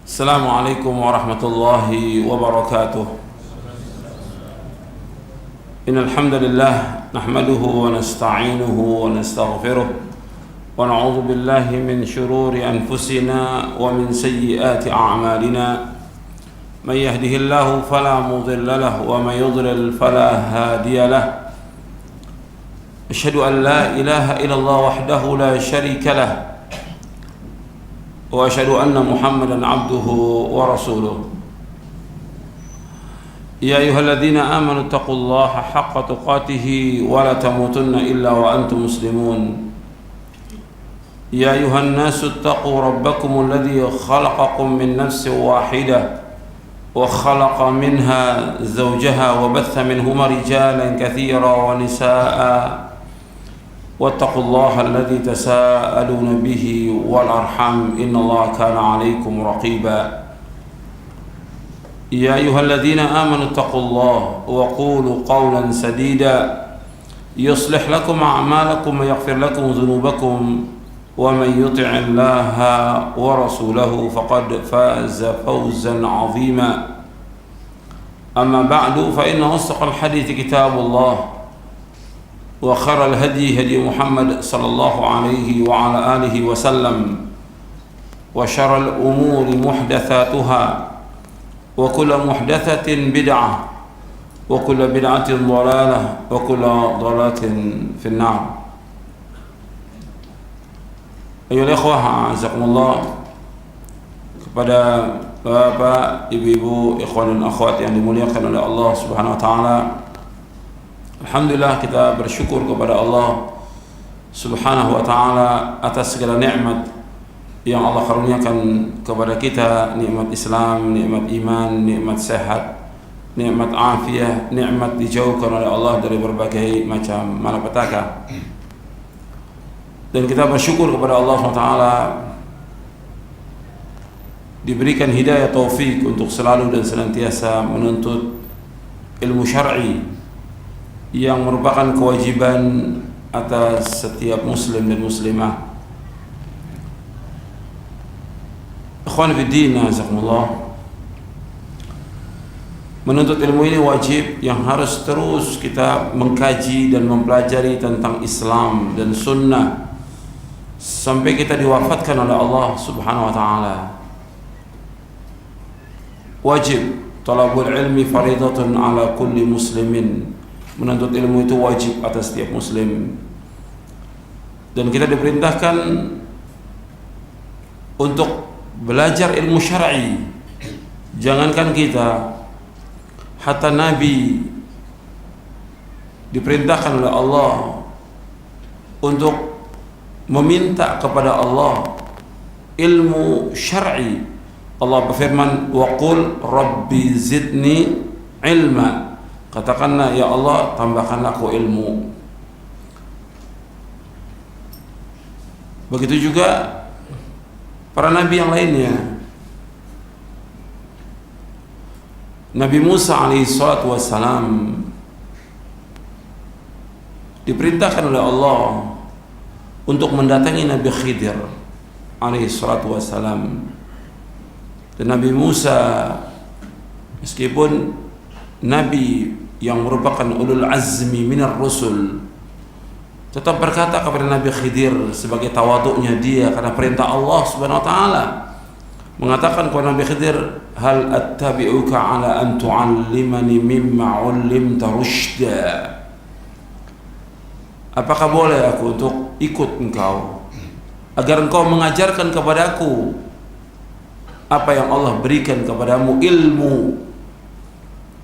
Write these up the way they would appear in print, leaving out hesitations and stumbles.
السلام عليكم ورحمة الله وبركاته. إن الحمد لله نحمده ونستعينه ونستغفره ونعوذ بالله من شرور أنفسنا ومن سيئات أعمالنا. من يهده الله فلا مضل له ومن يضلل فلا هادي له. أشهد أن لا إله إلا الله وحده لا شريك له وأشهد أن محمدا عبده ورسوله. يا أيها الذين آمنوا اتقوا الله حق تقاته ولا تموتن إلا وأنتم مسلمون. يا أيها الناس اتقوا ربكم الذي خلقكم من نفس واحدة وخلق منها زوجها وبث منهما رجالا كثيرا ونساء واتقوا الله الذي تساءلون به والأرحام إن الله كان عليكم رقيبا. يا أيها الذين آمنوا اتقوا الله وقولوا قولا سديدا يصلح لكم أعمالكم ويغفر لكم ذنوبكم ومن يطع الله ورسوله فقد فاز فوزا عظيما. أما بعد فإن أصدق الحديث كتاب الله وخير الهدي هدي محمد صلى الله عليه وعلى آله وسلم وشر الأمور محدثاتها وكل محدثة بدعة وكل بدعة ضلالة وكل ضلالة في النار. أيها الإخوة أعزكم الله, kepada bapak, ibu-ibu, ikhwan dan akhwat yang dimuliakan oleh Allah Subhanahu wa taala. Alhamdulillah, kita bersyukur kepada Allah Subhanahu wa ta'ala atas segala nikmat yang Allah karuniakan kepada kita, nikmat Islam, nikmat iman, nikmat sehat, nikmat afiah, nikmat dijauhkan oleh Allah dari berbagai macam malapetaka. Dan kita bersyukur kepada Allah Subhanahu wa ta'ala diberikan hidayah taufik untuk selalu dan senantiasa menuntut ilmu syar'i yang merupakan kewajiban atas setiap muslim dan muslimah. Ikhwan fiddin, azakumullah, menuntut ilmu ini wajib yang harus terus kita mengkaji dan mempelajari tentang Islam dan sunnah sampai kita diwafatkan oleh Allah Subhanahu wa ta'ala. Wajib talabul ilmi faridatun ala kulli muslimin. Menuntut ilmu itu wajib atas setiap muslim, dan kita diperintahkan untuk belajar ilmu syar'i. Jangankan kita, hatta Nabi diperintahkan oleh Allah untuk meminta kepada Allah ilmu syar'i. Allah berfirman, wa qul rabbi zidni ilma. Katakanlah, ya Allah, tambahkanlah aku ilmu. Begitu juga para nabi yang lainnya. Nabi Musa alaihi salatu wassalam diperintahkan oleh Allah untuk mendatangi Nabi Khidir alaihi salatu wassalam. Dan Nabi Musa, meskipun nabi yang merupakan ulul azmi minar rusul, tetap berkata kepada Nabi Khidir sebagai tawaduknya dia karena perintah Allah Subhanahu wa taala, mengatakan kepada Nabi Khidir, hal attabi'uka ala an tu'allimani mimma 'ullimta rusyda. Apakah boleh aku untuk ikut engkau agar engkau mengajarkan kepadaku apa yang Allah berikan kepadamu ilmu.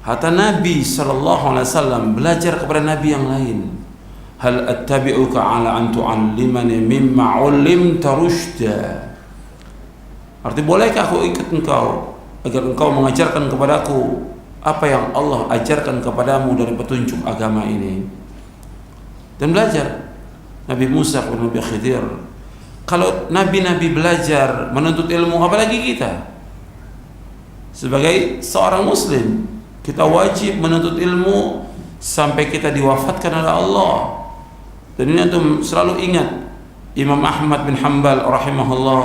Hatta Nabi SAW belajar kepada Nabi yang lain. Hal attabi'uka ala an tu'allimani mimma 'ullimta rusyda. Arti, bolehkah aku ikut engkau agar engkau mengajarkan kepadaku apa yang Allah ajarkan kepadamu dari petunjuk agama ini. Dan belajar Nabi Musa kepada Nabi Khidir. Kalau nabi-nabi belajar menuntut ilmu, apalagi kita sebagai seorang muslim, kita wajib menuntut ilmu sampai kita diwafatkan oleh Allah. Dan ini antum selalu ingat, Imam Ahmad bin Hanbal rahimahullah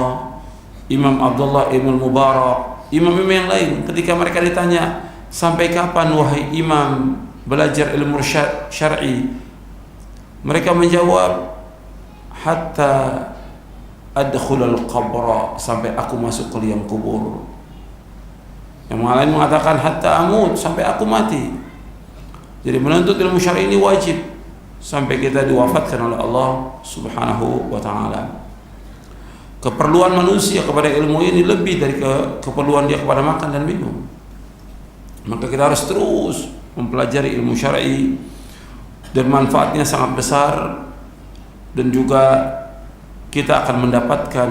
Imam Abdullah Ibn Mubarak, imam-imam yang lain, ketika mereka ditanya, sampai kapan wahai imam belajar ilmu syar'i? Mereka menjawab, hatta adkhulal qabra, sampai aku masuk ke liang kubur. Yang lain mengatakan hatta amut, sampai aku mati. Jadi menuntut ilmu syar'i ini wajib sampai kita diwafatkan oleh Allah Subhanahu wa taala. Keperluan manusia kepada ilmu ini lebih dari keperluan dia kepada makan dan minum. Maka kita harus terus mempelajari ilmu syar'i, dan manfaatnya sangat besar, dan juga kita akan mendapatkan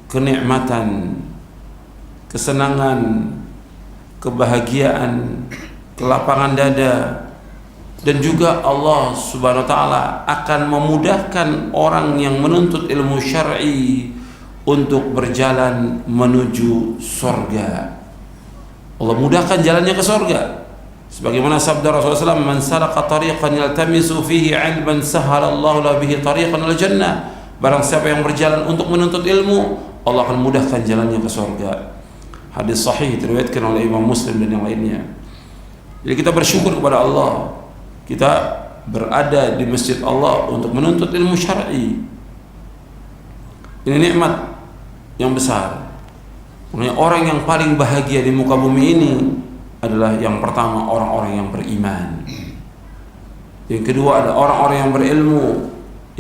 kenikmatan, kesenangan, kebahagiaan, kelapangan dada, dan juga Allah Subhanahu wa taala akan memudahkan orang yang menuntut ilmu syar'i untuk berjalan menuju surga. Allah mudahkan jalannya ke surga. Sebagaimana sabda Rasulullah SAW, "Man salaka tariqan yaltamisu fihi 'ilman sahala Allahu lahu bihi tariqan ila jannah." Barang siapa yang berjalan untuk menuntut ilmu, Allah akan mudahkan jalannya ke surga. Hadis sahih diriwayatkan oleh Imam Muslim dan yang lainnya. Jadi kita bersyukur kepada Allah, kita berada di masjid Allah untuk menuntut ilmu syar'i. Ini nikmat yang besar. Makanya orang yang paling bahagia di muka bumi ini adalah yang pertama orang-orang yang beriman, yang kedua adalah orang-orang yang berilmu,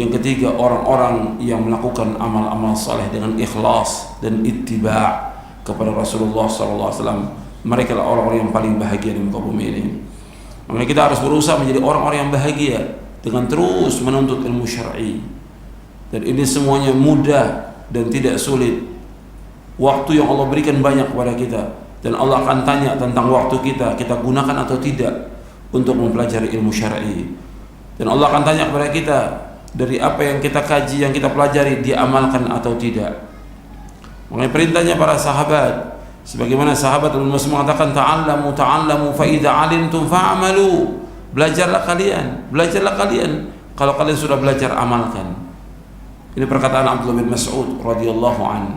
yang ketiga orang-orang yang melakukan amal-amal saleh dengan ikhlas dan ittiba' kepada Rasulullah SAW. Mereka adalah orang-orang yang paling bahagia di muka bumi ini. Makanya kita harus berusaha menjadi orang-orang yang bahagia dengan terus menuntut ilmu syar'i. Dan ini semuanya mudah dan tidak sulit. Waktu yang Allah berikan banyak kepada kita, dan Allah akan tanya tentang waktu kita gunakan atau tidak untuk mempelajari ilmu syar'i. Dan Allah akan tanya kepada kita, dari apa yang kita kaji, yang kita pelajari, diamalkan atau tidak. Mengenai perintahnya para sahabat, sebagaimana sahabat Ibnu Mas'ud mengatakan, ta'allamu fa idza 'alimtum fa'amalu. Belajarlah kalian. Kalau kalian sudah belajar, amalkan. Ini perkataan Abdullah bin Mas'ud radhiyallahu anhu.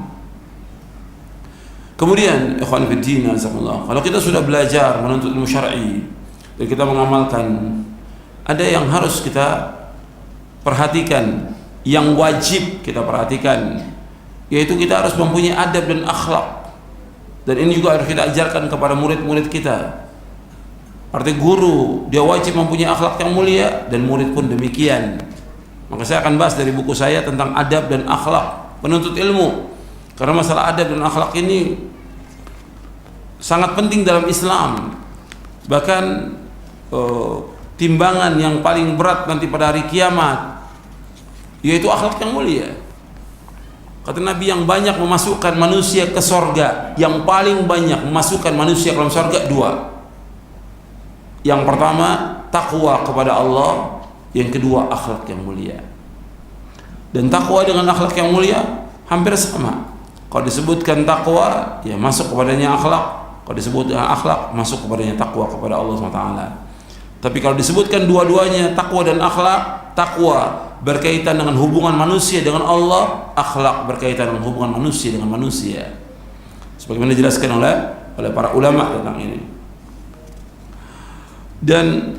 Kemudian ikhwan fillah, jazakumullah, kalau kita sudah belajar menuntut ilmu syar'i dan kita mengamalkan, ada yang harus kita perhatikan, yang wajib kita perhatikan, yaitu kita harus mempunyai adab dan akhlak. Dan ini juga harus kita ajarkan kepada murid-murid kita. Arti guru, dia wajib mempunyai akhlak yang mulia, dan murid pun demikian. Maka saya akan bahas dari buku saya tentang adab dan akhlak penuntut ilmu. Karena masalah adab dan akhlak ini sangat penting dalam Islam. Bahkan timbangan yang paling berat nanti pada hari kiamat yaitu akhlak yang mulia. Kata Nabi, yang banyak memasukkan manusia ke surga, yang paling banyak memasukkan manusia ke dalam surga, dua. Yang pertama, takwa kepada Allah. Yang kedua, akhlak yang mulia. Dan takwa dengan akhlak yang mulia hampir sama. Kalau disebutkan takwa, ya masuk kepadanya akhlak. Kalau disebut akhlak, masuk kepadanya takwa kepada Allah SWT. Tapi kalau disebutkan dua-duanya, takwa dan akhlak, takwa berkaitan dengan hubungan manusia dengan Allah, akhlak berkaitan dengan hubungan manusia dengan manusia. Sebagaimana dijelaskan oleh para ulama tentang ini. Dan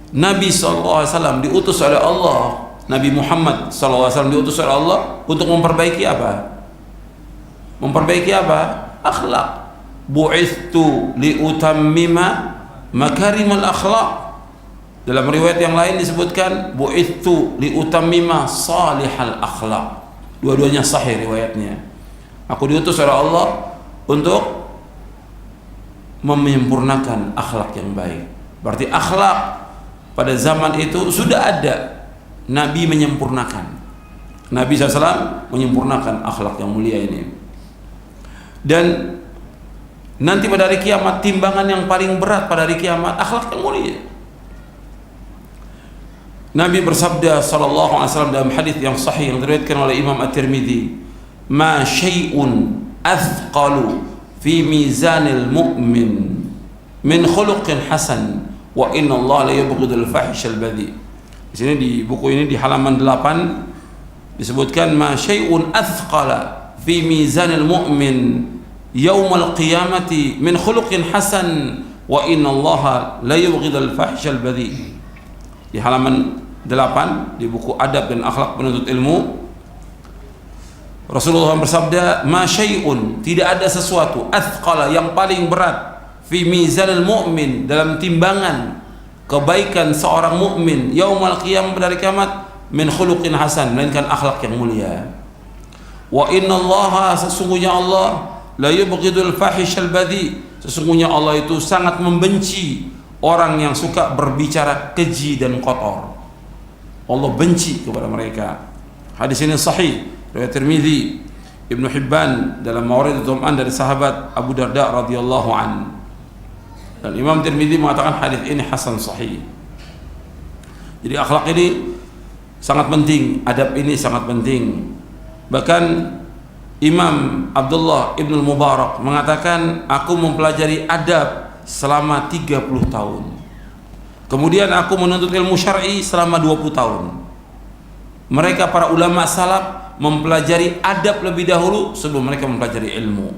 Nabi SAW diutus oleh Allah, Nabi Muhammad SAW diutus oleh Allah untuk memperbaiki apa? Akhlak. Bu'ithtu liutammima makarimal akhlak. Dalam riwayat yang lain disebutkan bu'ithtu liutammima salihal akhlak. Dua-duanya sahih riwayatnya. Aku diutus oleh Allah untuk menyempurnakan akhlak yang baik. Berarti akhlak pada zaman itu sudah ada, Nabi menyempurnakan. Nabi SAW menyempurnakan akhlak yang mulia ini. Dan nanti pada hari kiamat, timbangan yang paling berat pada hari kiamat, akhlak yang mulia. Nabi bersabda sallallahu alaihi wasallam dalam hadis yang sahih yang diriwayatkan oleh Imam At-Tirmidzi, "Ma syai'un athqalu fi mizanil mu'min min khuluqin hasan wa inna Allah la yubghidul fahishal badhi." Di sini di buku ini di halaman 8 disebutkan ma syai'un athqala fi mizanil mu'min yaumal qiyamati min khuluqin hasan wa innallaha la yubghidul fahsyal badhi. Di halaman 8 di buku Adab dan Akhlak Penuntut Ilmu, Rasulullah bersabda, "Ma syai'un," tidak ada sesuatu, athqala, yang paling berat, fi mizanil mu'min, dalam timbangan kebaikan seorang mukmin yaumal qiyamah, pada hari kiamat, min khuluqin hasan, melainkan akhlak yang mulia. Wa innallaha, sesungguhnya Allah, la yubghidul fahishal badhi, sesungguhnya Allah itu sangat membenci orang yang suka berbicara keji dan kotor. Allah benci kepada mereka. Hadis ini sahih, riwayat Tirmidzi, Ibnu Hibban dalam Mawaridud Dhama'an dari sahabat Abu Darda radhiyallahu an. Dan Imam Tirmidzi mengatakan hadis ini hasan sahih. Jadi akhlak ini sangat penting, adab ini sangat penting. Bahkan Imam Abdullah Ibn Mubarak mengatakan, aku mempelajari adab selama 30 tahun. Kemudian aku menuntut ilmu syar'i selama 20 tahun. Mereka para ulama salaf mempelajari adab lebih dahulu sebelum mereka mempelajari ilmu.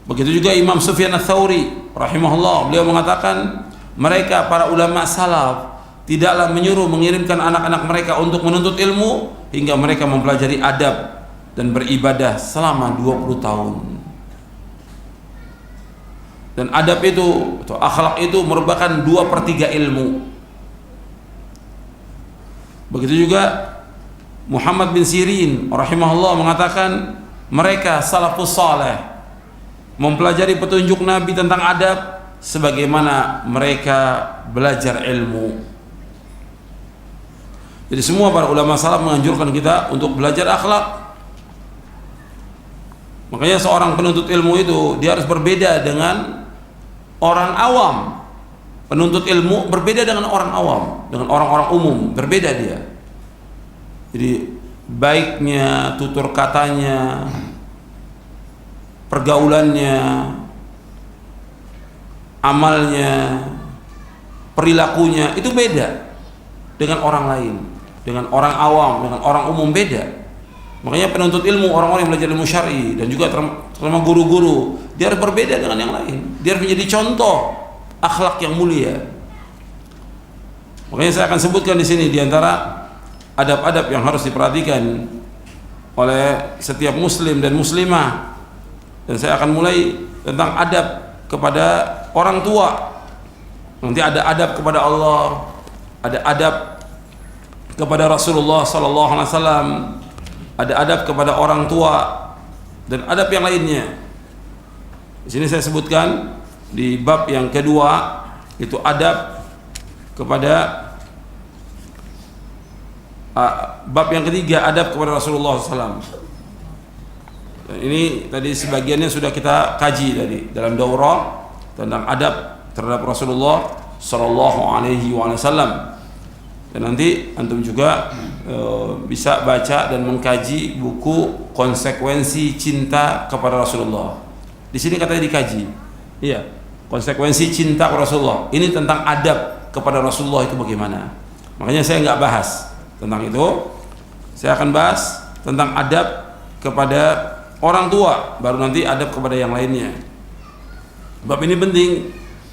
Begitu juga Imam Sufyan Ats-Tsauri rahimahullah, beliau mengatakan mereka para ulama salaf tidaklah menyuruh mengirimkan anak-anak mereka untuk menuntut ilmu hingga mereka mempelajari adab dan beribadah selama 20 tahun. Dan adab itu atau akhlak itu merupakan 2/3 ilmu. Begitu juga Muhammad bin Sirin rahimahullah mengatakan mereka salafus saleh mempelajari petunjuk Nabi tentang adab sebagaimana mereka belajar ilmu. Jadi semua para ulama salaf menganjurkan kita untuk belajar akhlak. Makanya seorang penuntut ilmu itu dia harus berbeda dengan orang awam. Penuntut ilmu berbeda dengan orang awam, dengan orang-orang umum, berbeda dia. Jadi baiknya, tutur katanya, pergaulannya, amalnya, perilakunya itu beda dengan orang lain, dengan orang awam, dengan orang umum beda. Makanya penuntut ilmu, orang-orang yang belajar ilmu syar'i dan juga terutama guru-guru, dia harus berbeda dengan yang lain. Dia harus menjadi contoh akhlak yang mulia. Makanya saya akan sebutkan di sini di antara adab-adab yang harus diperhatikan oleh setiap muslim dan muslimah. Dan saya akan mulai tentang adab kepada orang tua. Nanti ada adab kepada Allah, ada adab kepada Rasulullah sallallahu alaihi wasallam, ada adab kepada orang tua, dan adab yang lainnya. Di sini saya sebutkan di bab yang kedua, itu adab kepada bab yang ketiga, adab kepada Rasulullah SAW. Dan ini tadi sebagiannya sudah kita kaji tadi dalam daurah tentang adab terhadap Rasulullah Sallallahu Alaihi Wasallam. Dan nanti antum juga bisa baca dan mengkaji buku Konsekuensi Cinta kepada Rasulullah. Di sini katanya dikaji. Iya, konsekuensi cinta kepada Rasulullah. Ini tentang adab kepada Rasulullah itu bagaimana. Makanya saya nggak bahas tentang itu. Saya akan bahas tentang adab kepada orang tua, baru nanti adab kepada yang lainnya. Bab ini penting.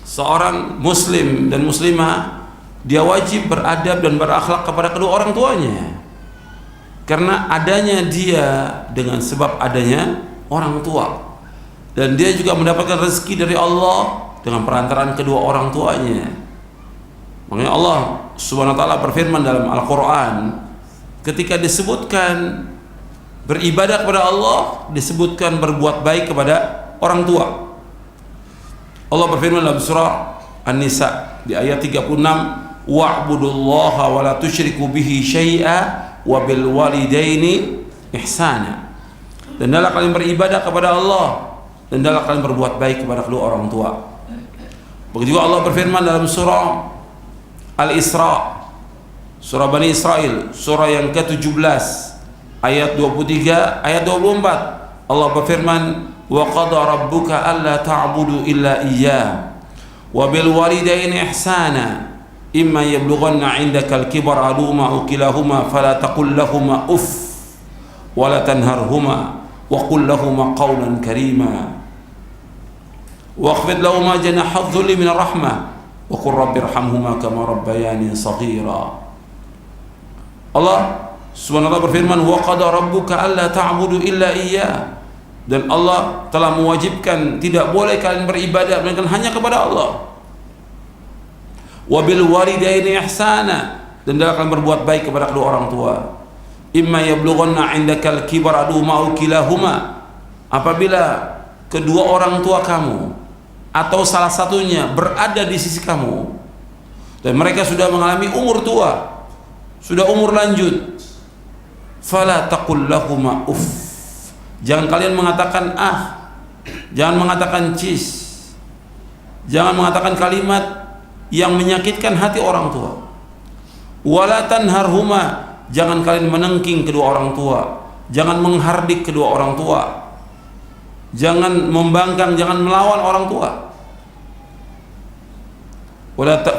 Seorang muslim dan muslimah dia wajib beradab dan berakhlak kepada kedua orang tuanya, karena adanya dia dengan sebab adanya orang tua, dan dia juga mendapatkan rezeki dari Allah dengan perantaraan kedua orang tuanya. Makanya Allah Subhanahu wa taala berfirman dalam Al-Qur'an, ketika disebutkan beribadah kepada Allah, disebutkan berbuat baik kepada orang tua. Allah berfirman dalam surah An-Nisa di ayat 36, wa'budullaha wa la tusyriku bihi syai'a wa bil walidaini ihsana. Dan hendaklah kalian beribadah kepada Allah, dan hendaklah kalian berbuat baik kepada kedua orang tua. Begitu juga Allah berfirman dalam surah Al-Isra, surah Bani Israel, surah yang ke-17 ayat 23, ayat 24. Allah berfirman, wa qada rabbuka alla ta'budu illa iyyah wa bil walidaini ihsana imma yablughanna 'indaka al-kibara ahaduhuma aw kilahuma fala taqul lahumā uff wa la tanharhuma wa qul lahumā qawlan karīmā wakhfid lahumā janāḥa adh-dhulli min ar-raḥmah wa qul rabbi irhamhumā kamā rabbayānī shaghīrā. Allah Subhanahu wa ta'ala berfirman, wa qada rabbuka alla ta'budu illa iyyah, dan Allah telah mewajibkan tidak boleh kalian beribadah melainkan hanya kepada Allah. Wa bil walidaini ihsana, dan kalian berbuat baik kepada kedua orang tua. Imma yablughanna 'indakal kibar aduhuma aw kilahuma, apabila kedua orang tua kamu atau salah satunya berada di sisi kamu dan mereka sudah mengalami umur tua, sudah umur lanjut, fala taqul lahuma uff, jangan kalian mengatakan ah, jangan mengatakan cis, jangan mengatakan kalimat yang menyakitkan hati orang tua. Wala tanharhuma, jangan kalian menengking kedua orang tua, jangan menghardik kedua orang tua, jangan membangkang, jangan melawan orang tua.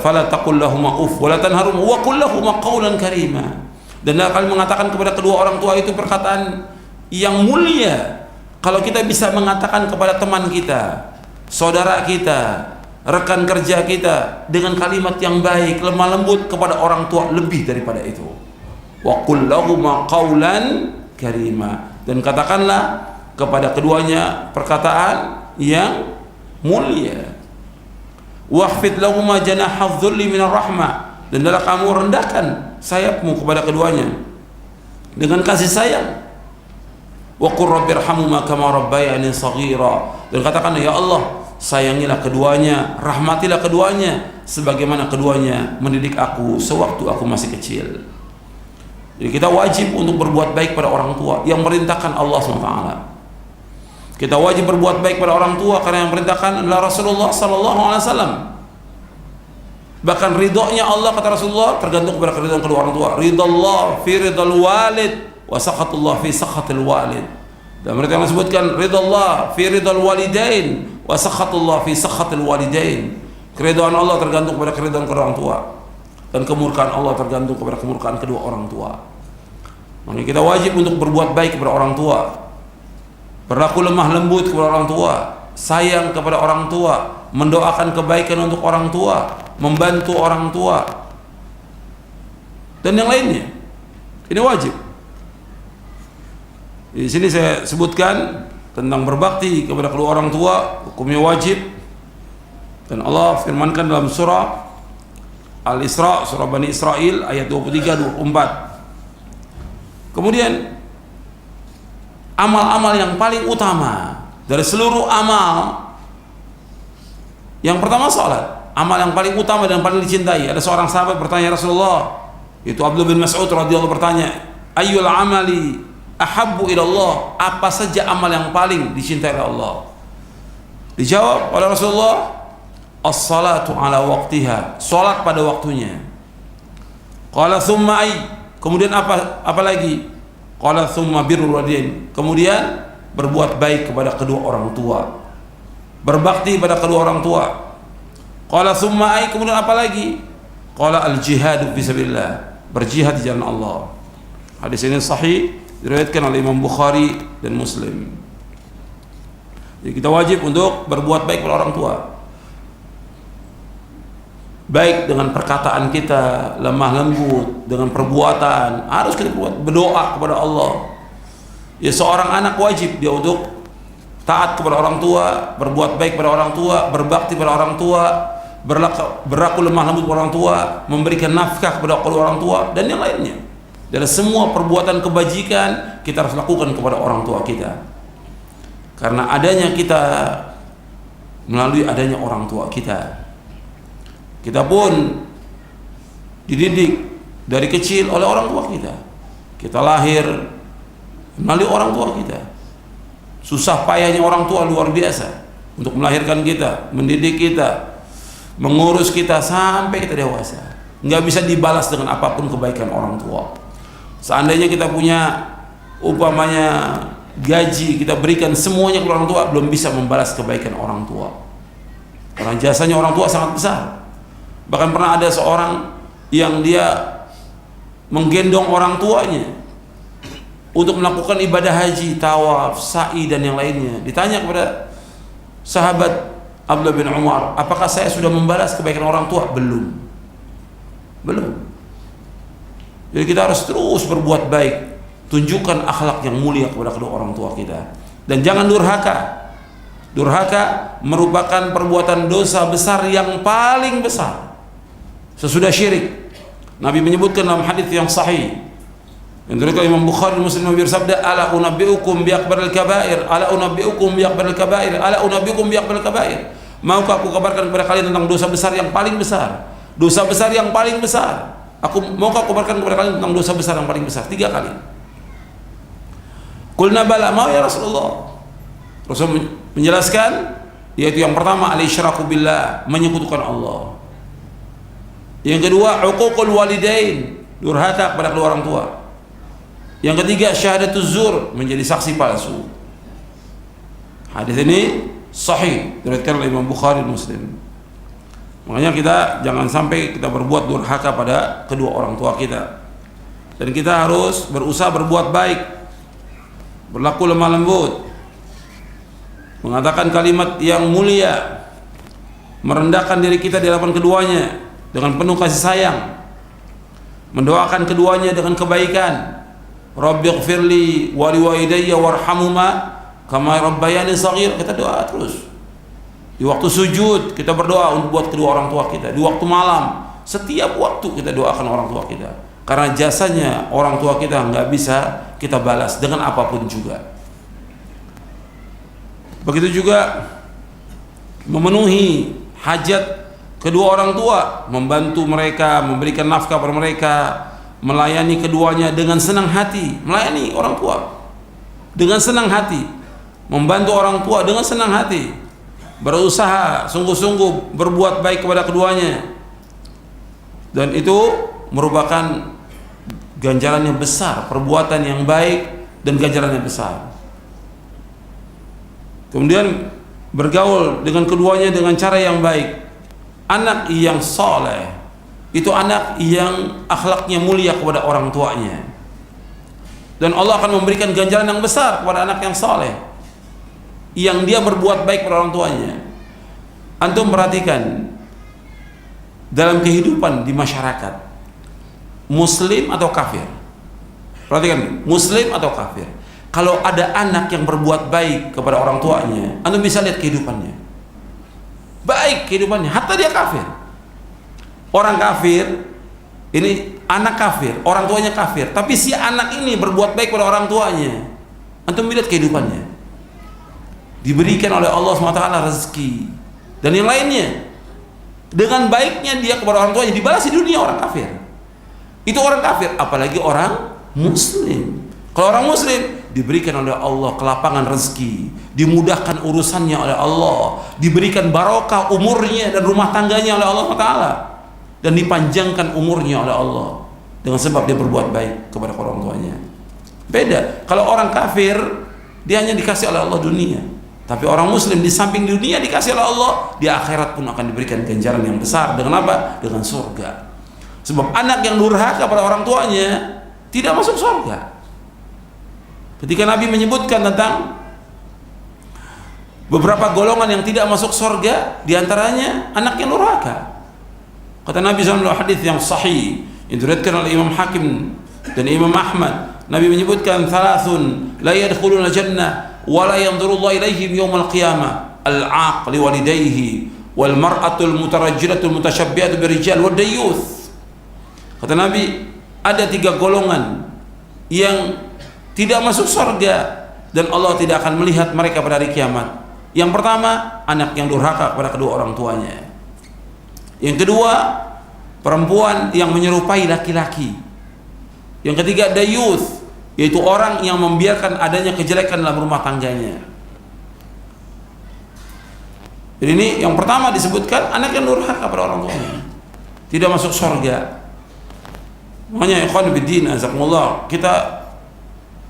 Fala taqul lahuma uff wala tanharhuma wa qul lahuma qawlan karīmā, dan kalian mengatakan kepada kedua orang tua itu perkataan yang mulia. Kalau kita bisa mengatakan kepada teman kita, saudara kita, rekan kerja kita dengan kalimat yang baik, lemah lembut kepada orang tua, lebih daripada itu. Wa qul lahumā qawlan karīmā, dan katakanlah kepada keduanya perkataan yang mulia. Wakhfid lahumā janāḥa adh-dhulli min ar-raḥmah, dan hendaklah kamu rendahkan sayapmu kepada keduanya dengan kasih sayang. Wa qur rabbi irhamhumā kamā rabbayānī shaghīrā, dan katakan, ya Allah, sayangilah keduanya, rahmatilah keduanya sebagaimana keduanya mendidik aku sewaktu aku masih kecil. Jadi kita wajib untuk berbuat baik pada orang tua yang merintahkan Allah SWT. Kita wajib berbuat baik pada orang tua karena yang merintahkan adalah Rasulullah SAW. Bahkan ridhonya Allah, kata Rasulullah, tergantung kepada keridhaan kedua orang tua. Ridallah fi ridal walid wa sakhatullah fi sakhatil walid. Dan mereka yang disebutkan ridallah fi ridal walidain wa sakhatullah fi sakhatil walidain. Keridhaan Allah tergantung kepada keridhaan kedua orang tua, dan kemurkaan Allah tergantung kepada kemurkaan kedua orang tua. Maka kita wajib untuk berbuat baik kepada orang tua, berlaku lemah lembut kepada orang tua, sayang kepada orang tua, mendoakan kebaikan untuk orang tua, membantu orang tua, dan yang lainnya. Ini wajib. Di sini saya sebutkan tentang berbakti kepada kedua orang tua, hukumnya wajib. Dan Allah firmankan dalam surah Al-Isra, surah Bani Israel ayat 23-24. Kemudian amal-amal yang paling utama dari seluruh amal, yang pertama salat, amal yang paling utama dan paling dicintai. Ada seorang sahabat bertanya Rasulullah, itu Abdullah bin Mas'ud radhiyallahu bertanya, ayyul amali ahabbu ila Allah, apa saja amal yang paling dicintai oleh Allah? Dijawab oleh Rasulullah, as-salatu ala waqtiha, salat pada waktunya. Qala thumma ay, kemudian apa lagi? Qala thumma birrul walidain, kemudian berbuat baik kepada kedua orang tua, berbakti pada kedua orang tua. Qala thumma ay, kemudian apa lagi? Qala al-jihadu fi sabilillah, berjihad di jalan Allah. Hadis ini sahih, diriwayatkan oleh Imam Bukhari dan Muslim. Jadi kita wajib untuk berbuat baik kepada orang tua, baik dengan perkataan kita, lemah lembut, dengan perbuatan harus kita berdoa kepada Allah. Ya, seorang anak wajib dia untuk taat kepada orang tua, berbuat baik kepada orang tua, berbakti kepada orang tua, berlaku lemah lembut kepada orang tua, memberikan nafkah kepada kedua orang tua, dan yang lainnya. Dan semua perbuatan kebajikan kita harus lakukan kepada orang tua kita, karena adanya kita melalui adanya orang tua kita. Kita pun dididik dari kecil oleh orang tua kita. Kita lahir melalui orang tua kita. Susah payahnya orang tua luar biasa untuk melahirkan kita, mendidik kita, mengurus kita sampai kita dewasa. Nggak bisa dibalas dengan apapun kebaikan orang tua. Seandainya kita punya umpamanya gaji, kita berikan semuanya ke orang tua, belum bisa membalas kebaikan orang tua. Karena jasanya orang tua sangat besar. Bahkan pernah ada seorang yang dia menggendong orang tuanya untuk melakukan ibadah haji, tawaf, sa'i dan yang lainnya. Ditanya kepada sahabat Abdullah bin Umar, apakah saya sudah membalas kebaikan orang tua? Belum. Jadi kita harus terus berbuat baik, tunjukkan akhlak yang mulia kepada kedua orang tua kita, dan jangan durhaka. Durhaka merupakan perbuatan dosa besar yang paling besar sesudah syirik. Nabi menyebutkan dalam hadis yang sahih yang diriwayatkan Imam Bukhari Muslim, Nabi bersabda, ala unabbiukum bi akbaril kabair, ala unabbiukum bi akbaril kabair, ala unabbiukum bi akbaril kabair. Maukah aku kabarkan kepada kalian tentang dosa besar yang paling besar? Dosa besar yang paling besar. Maukah aku kabarkan kepada kalian tentang dosa besar yang paling besar? 3 kali. Qulna bala, mau ya Rasulullah. Rasul menjelaskan, yaitu yang pertama al-isyraku billah, menyekutukan Allah. Yang kedua uququl walidain, durhaka kepada kedua orang tua. Yang ketiga syahadatuz zur, menjadi saksi palsu. Hadis ini sahih, diriwayatkan oleh Imam Bukhari Muslim. Makanya kita jangan sampai kita berbuat durhaka pada kedua orang tua kita. Dan kita harus berusaha berbuat baik, berlaku lemah lembut, mengatakan kalimat yang mulia, merendahkan diri kita di hadapan keduanya dengan penuh kasih sayang, mendoakan keduanya dengan kebaikan. Rabbighfirli wa liwalidayya warhamhuma kama rabbayani shaghir. Kita doa terus. Di waktu sujud kita berdoa untuk buat kedua orang tua kita. Di waktu malam, setiap waktu kita doakan orang tua kita. Karena jasanya orang tua kita nggak bisa kita balas dengan apapun juga. Begitu juga memenuhi hajat kedua orang tua, membantu mereka, memberikan nafkah kepada mereka, melayani keduanya dengan senang hati, melayani orang tua dengan senang hati, membantu orang tua dengan senang hati, berusaha sungguh-sungguh berbuat baik kepada keduanya, dan itu merupakan ganjaran yang besar, perbuatan yang baik dan ganjaran yang besar. Kemudian bergaul dengan keduanya dengan cara yang baik. Anak yang soleh itu anak yang akhlaknya mulia kepada orang tuanya, dan Allah akan memberikan ganjaran yang besar kepada anak yang soleh yang dia berbuat baik kepada orang tuanya. Antum perhatikan dalam kehidupan di masyarakat, muslim atau kafir, perhatikan, muslim atau kafir, kalau ada anak yang berbuat baik kepada orang tuanya, antum bisa lihat kehidupannya baik, kehidupannya, hatta dia kafir. Orang kafir ini, anak kafir, orang tuanya kafir, tapi si anak ini berbuat baik pada orang tuanya. Antum lihat kehidupannya, diberikan oleh Allah SWT rezeki dan yang lainnya. Dengan baiknya dia kepada orang tuanya dibalas di dunia. Orang kafir itu orang kafir, apalagi orang muslim. Kalau orang muslim diberikan oleh Allah kelapangan rezeki, dimudahkan urusannya oleh Allah, diberikan barokah umurnya dan rumah tangganya oleh Allah SWT, dan dipanjangkan umurnya oleh Allah dengan sebab dia berbuat baik kepada orang tuanya. Beda kalau orang kafir, dia hanya dikasih oleh Allah dunia, tapi orang muslim di samping dunia dikasih oleh Allah, di akhirat pun akan diberikan ganjaran yang besar. Dengan apa? Dengan surga. Sebab anak yang durhaka pada orang tuanya tidak masuk surga. Ketika Nabi menyebutkan tentang beberapa golongan yang tidak masuk surga, diantaranya anak yang durhaka. Kata Nabi SAW dalam hadis yang sahih yang diriwayatkan oleh Imam Hakim dan Imam Ahmad, Nabi menyebutkan thalathun la yadkhuluna jannah wa la yanzurullahu ilaihim yaumal qiyamah, al-'aq li walidayhi wal mar'atul mutarajjilatul mutasyabbihatu birijal wad dayyuth. Kata Nabi, ada 3 golongan yang tidak masuk surga dan Allah tidak akan melihat mereka pada hari kiamat. Yang pertama, anak yang durhaka kepada kedua orang tuanya. Yang kedua, perempuan yang menyerupai laki-laki. Yang ketiga, dayuth, yaitu orang yang membiarkan adanya kejelekan dalam rumah tangganya. Jadi ini yang pertama disebutkan, anak yang durhaka pada orang tuanya, tidak masuk surga. Makanya ikhwan biddin azakumullah, kita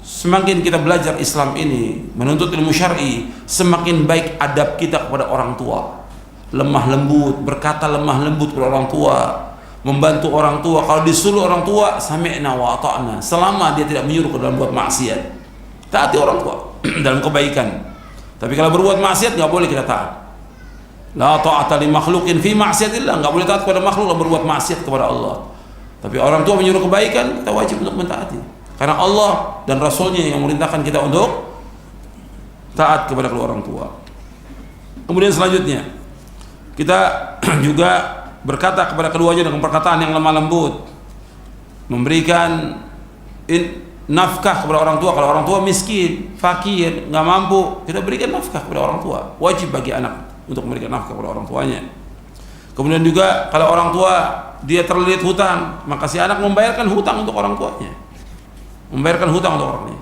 semakin kita belajar Islam ini, menuntut ilmu syar'i, semakin baik adab kita kepada orang tua. Lemah lembut, berkata lemah lembut kepada orang tua, membantu orang tua, kalau disuruh orang tua sami'na wa ata'na, selama dia tidak menyuruh ke dalam buat maksiat. Taati orang tua dalam kebaikan. Tapi kalau berbuat maksiat nggak boleh kita taat. La ta'ata li makhluqin fi ma'siyatillah, nggak boleh taat kepada makhluk kalau berbuat maksiat kepada Allah. Tapi orang tua menyuruh kebaikan, kita wajib untuk mentaati. Karena Allah dan Rasulnya yang memerintahkan kita untuk taat kepada kedua orang tua. Kemudian selanjutnya kita juga berkata kepada keduanya dengan perkataan yang lemah lembut, memberikan nafkah kepada orang tua. Kalau orang tua miskin, fakir, nggak mampu, kita berikan nafkah kepada orang tua. Wajib bagi anak untuk memberikan nafkah kepada orang tuanya. Kemudian juga kalau orang tua dia terlilit hutang, maka si anak membayarkan hutang untuk orang tuanya, membayarkan hutang untuk orangnya.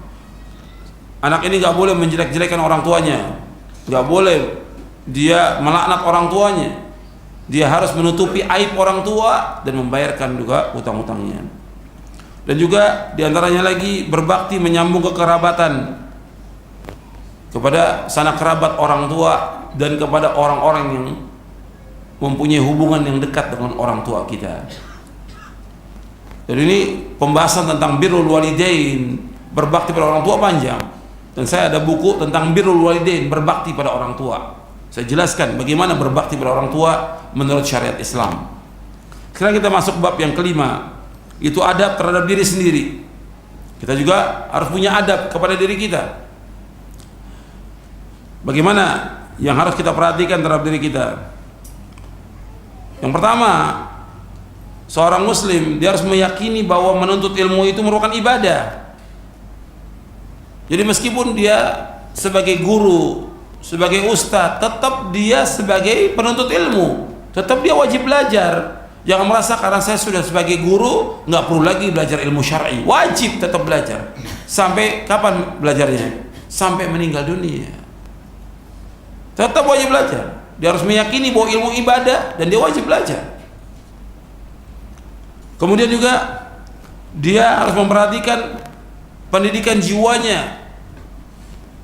Anak ini nggak boleh menjelek-jelekan orang tuanya, nggak boleh dia melaknat orang tuanya. Dia harus menutupi aib orang tua dan membayarkan juga hutang-hutangnya. Dan juga diantaranya lagi berbakti menyambung kekerabatan kepada sanak kerabat orang tua dan kepada orang-orang yang mempunyai hubungan yang dekat dengan orang tua kita. Jadi ini pembahasan tentang birrul walidain, berbakti pada orang tua panjang. Dan saya ada buku tentang birrul walidain, berbakti pada orang tua. Saya jelaskan bagaimana berbakti pada orang tua menurut syariat Islam. Sekarang kita masuk bab yang kelima, itu adab terhadap diri sendiri. Kita juga harus punya adab kepada diri kita. Bagaimana yang harus kita perhatikan terhadap diri kita? Yang pertama, seorang muslim dia harus meyakini bahwa menuntut ilmu itu merupakan ibadah. Jadi meskipun dia sebagai guru, sebagai ustadz, tetap dia sebagai penuntut ilmu, tetap dia wajib belajar. Jangan merasa karena saya sudah sebagai guru nggak perlu lagi belajar ilmu syar'i. Wajib tetap belajar. Sampai kapan belajarnya? Sampai meninggal dunia. Tetap wajib belajar. Dia harus meyakini bahwa ilmu ibadah dan dia wajib belajar. Kemudian juga dia harus memperhatikan pendidikan jiwanya.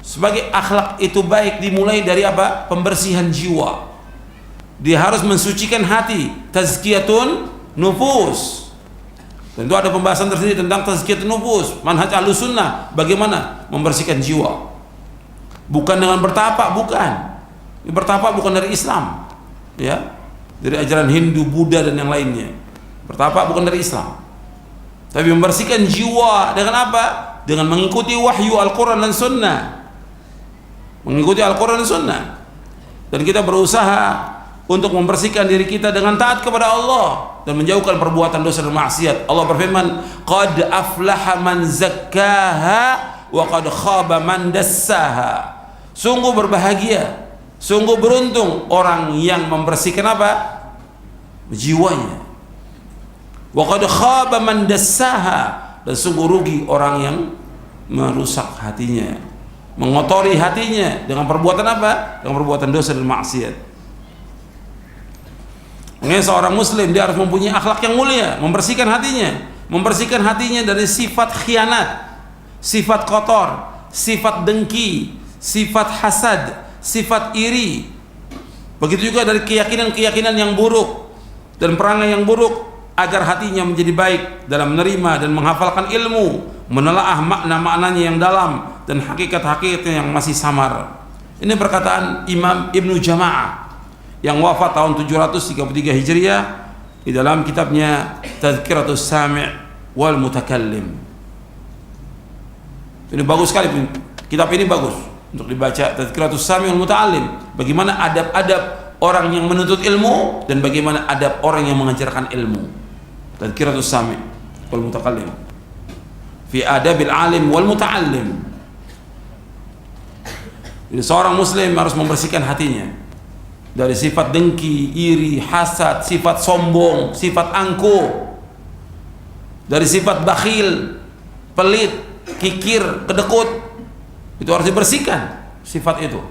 Sebagai akhlak itu baik dimulai dari apa? Pembersihan jiwa. Dia harus mensucikan hati, tazkiyatun nufus. Tentu ada pembahasan tersendiri tentang tazkiyatun nufus, manhaj Ahlus Sunnah, bagaimana membersihkan jiwa. Bukan dengan bertapa, bukan. Bertapa bukan dari Islam, ya, dari ajaran Hindu, Buddha dan yang lainnya. Bertapa bukan dari Islam. Tapi membersihkan jiwa dengan apa? Dengan mengikuti wahyu Al-Quran dan Sunnah. Mengikuti Al-Quran dan Sunnah. Dan kita berusaha untuk membersihkan diri kita dengan taat kepada Allah dan menjauhkan perbuatan dosa dan maksiat. Allah berfirman, "Qad aflaha man zakkaha wa qad khaba man dassaha." Sungguh berbahagia, sungguh beruntung orang yang membersihkan apa? Jiwanya. Wa qad khaba man dassaha, dan sungguh rugi orang yang merusak hatinya, mengotori hatinya dengan perbuatan apa? Dengan perbuatan dosa dan maksiat. Makanya seorang muslim dia harus mempunyai akhlak yang mulia, membersihkan hatinya dari sifat khianat, sifat kotor, sifat dengki, sifat hasad, sifat iri. Begitu juga dari keyakinan-keyakinan yang buruk dan perangai yang buruk, agar hatinya menjadi baik dalam menerima dan menghafalkan ilmu, menelaah makna-maknanya yang dalam dan hakikat-hakikatnya yang masih samar. Ini perkataan Imam Ibnu Jama'ah yang wafat tahun 733 Hijriah di dalam kitabnya Tadhkiratus Sami' wal Mutakallim. Ini bagus sekali, kitab ini bagus untuk dibaca, Tadhkiratus Sami' wal Muta'allim. Bagaimana adab-adab orang yang menuntut ilmu dan bagaimana adab orang yang mengajarkan ilmu. Tadhkiratus Sami' wal Mutakallim fi adabil alim wal muta'allim. Jadi seorang muslim harus membersihkan hatinya dari sifat dengki, iri, hasad, sifat sombong, sifat angkuh, dari sifat bakhil, pelit, kikir, kedekut. Itu harus dibersihkan. Sifat itu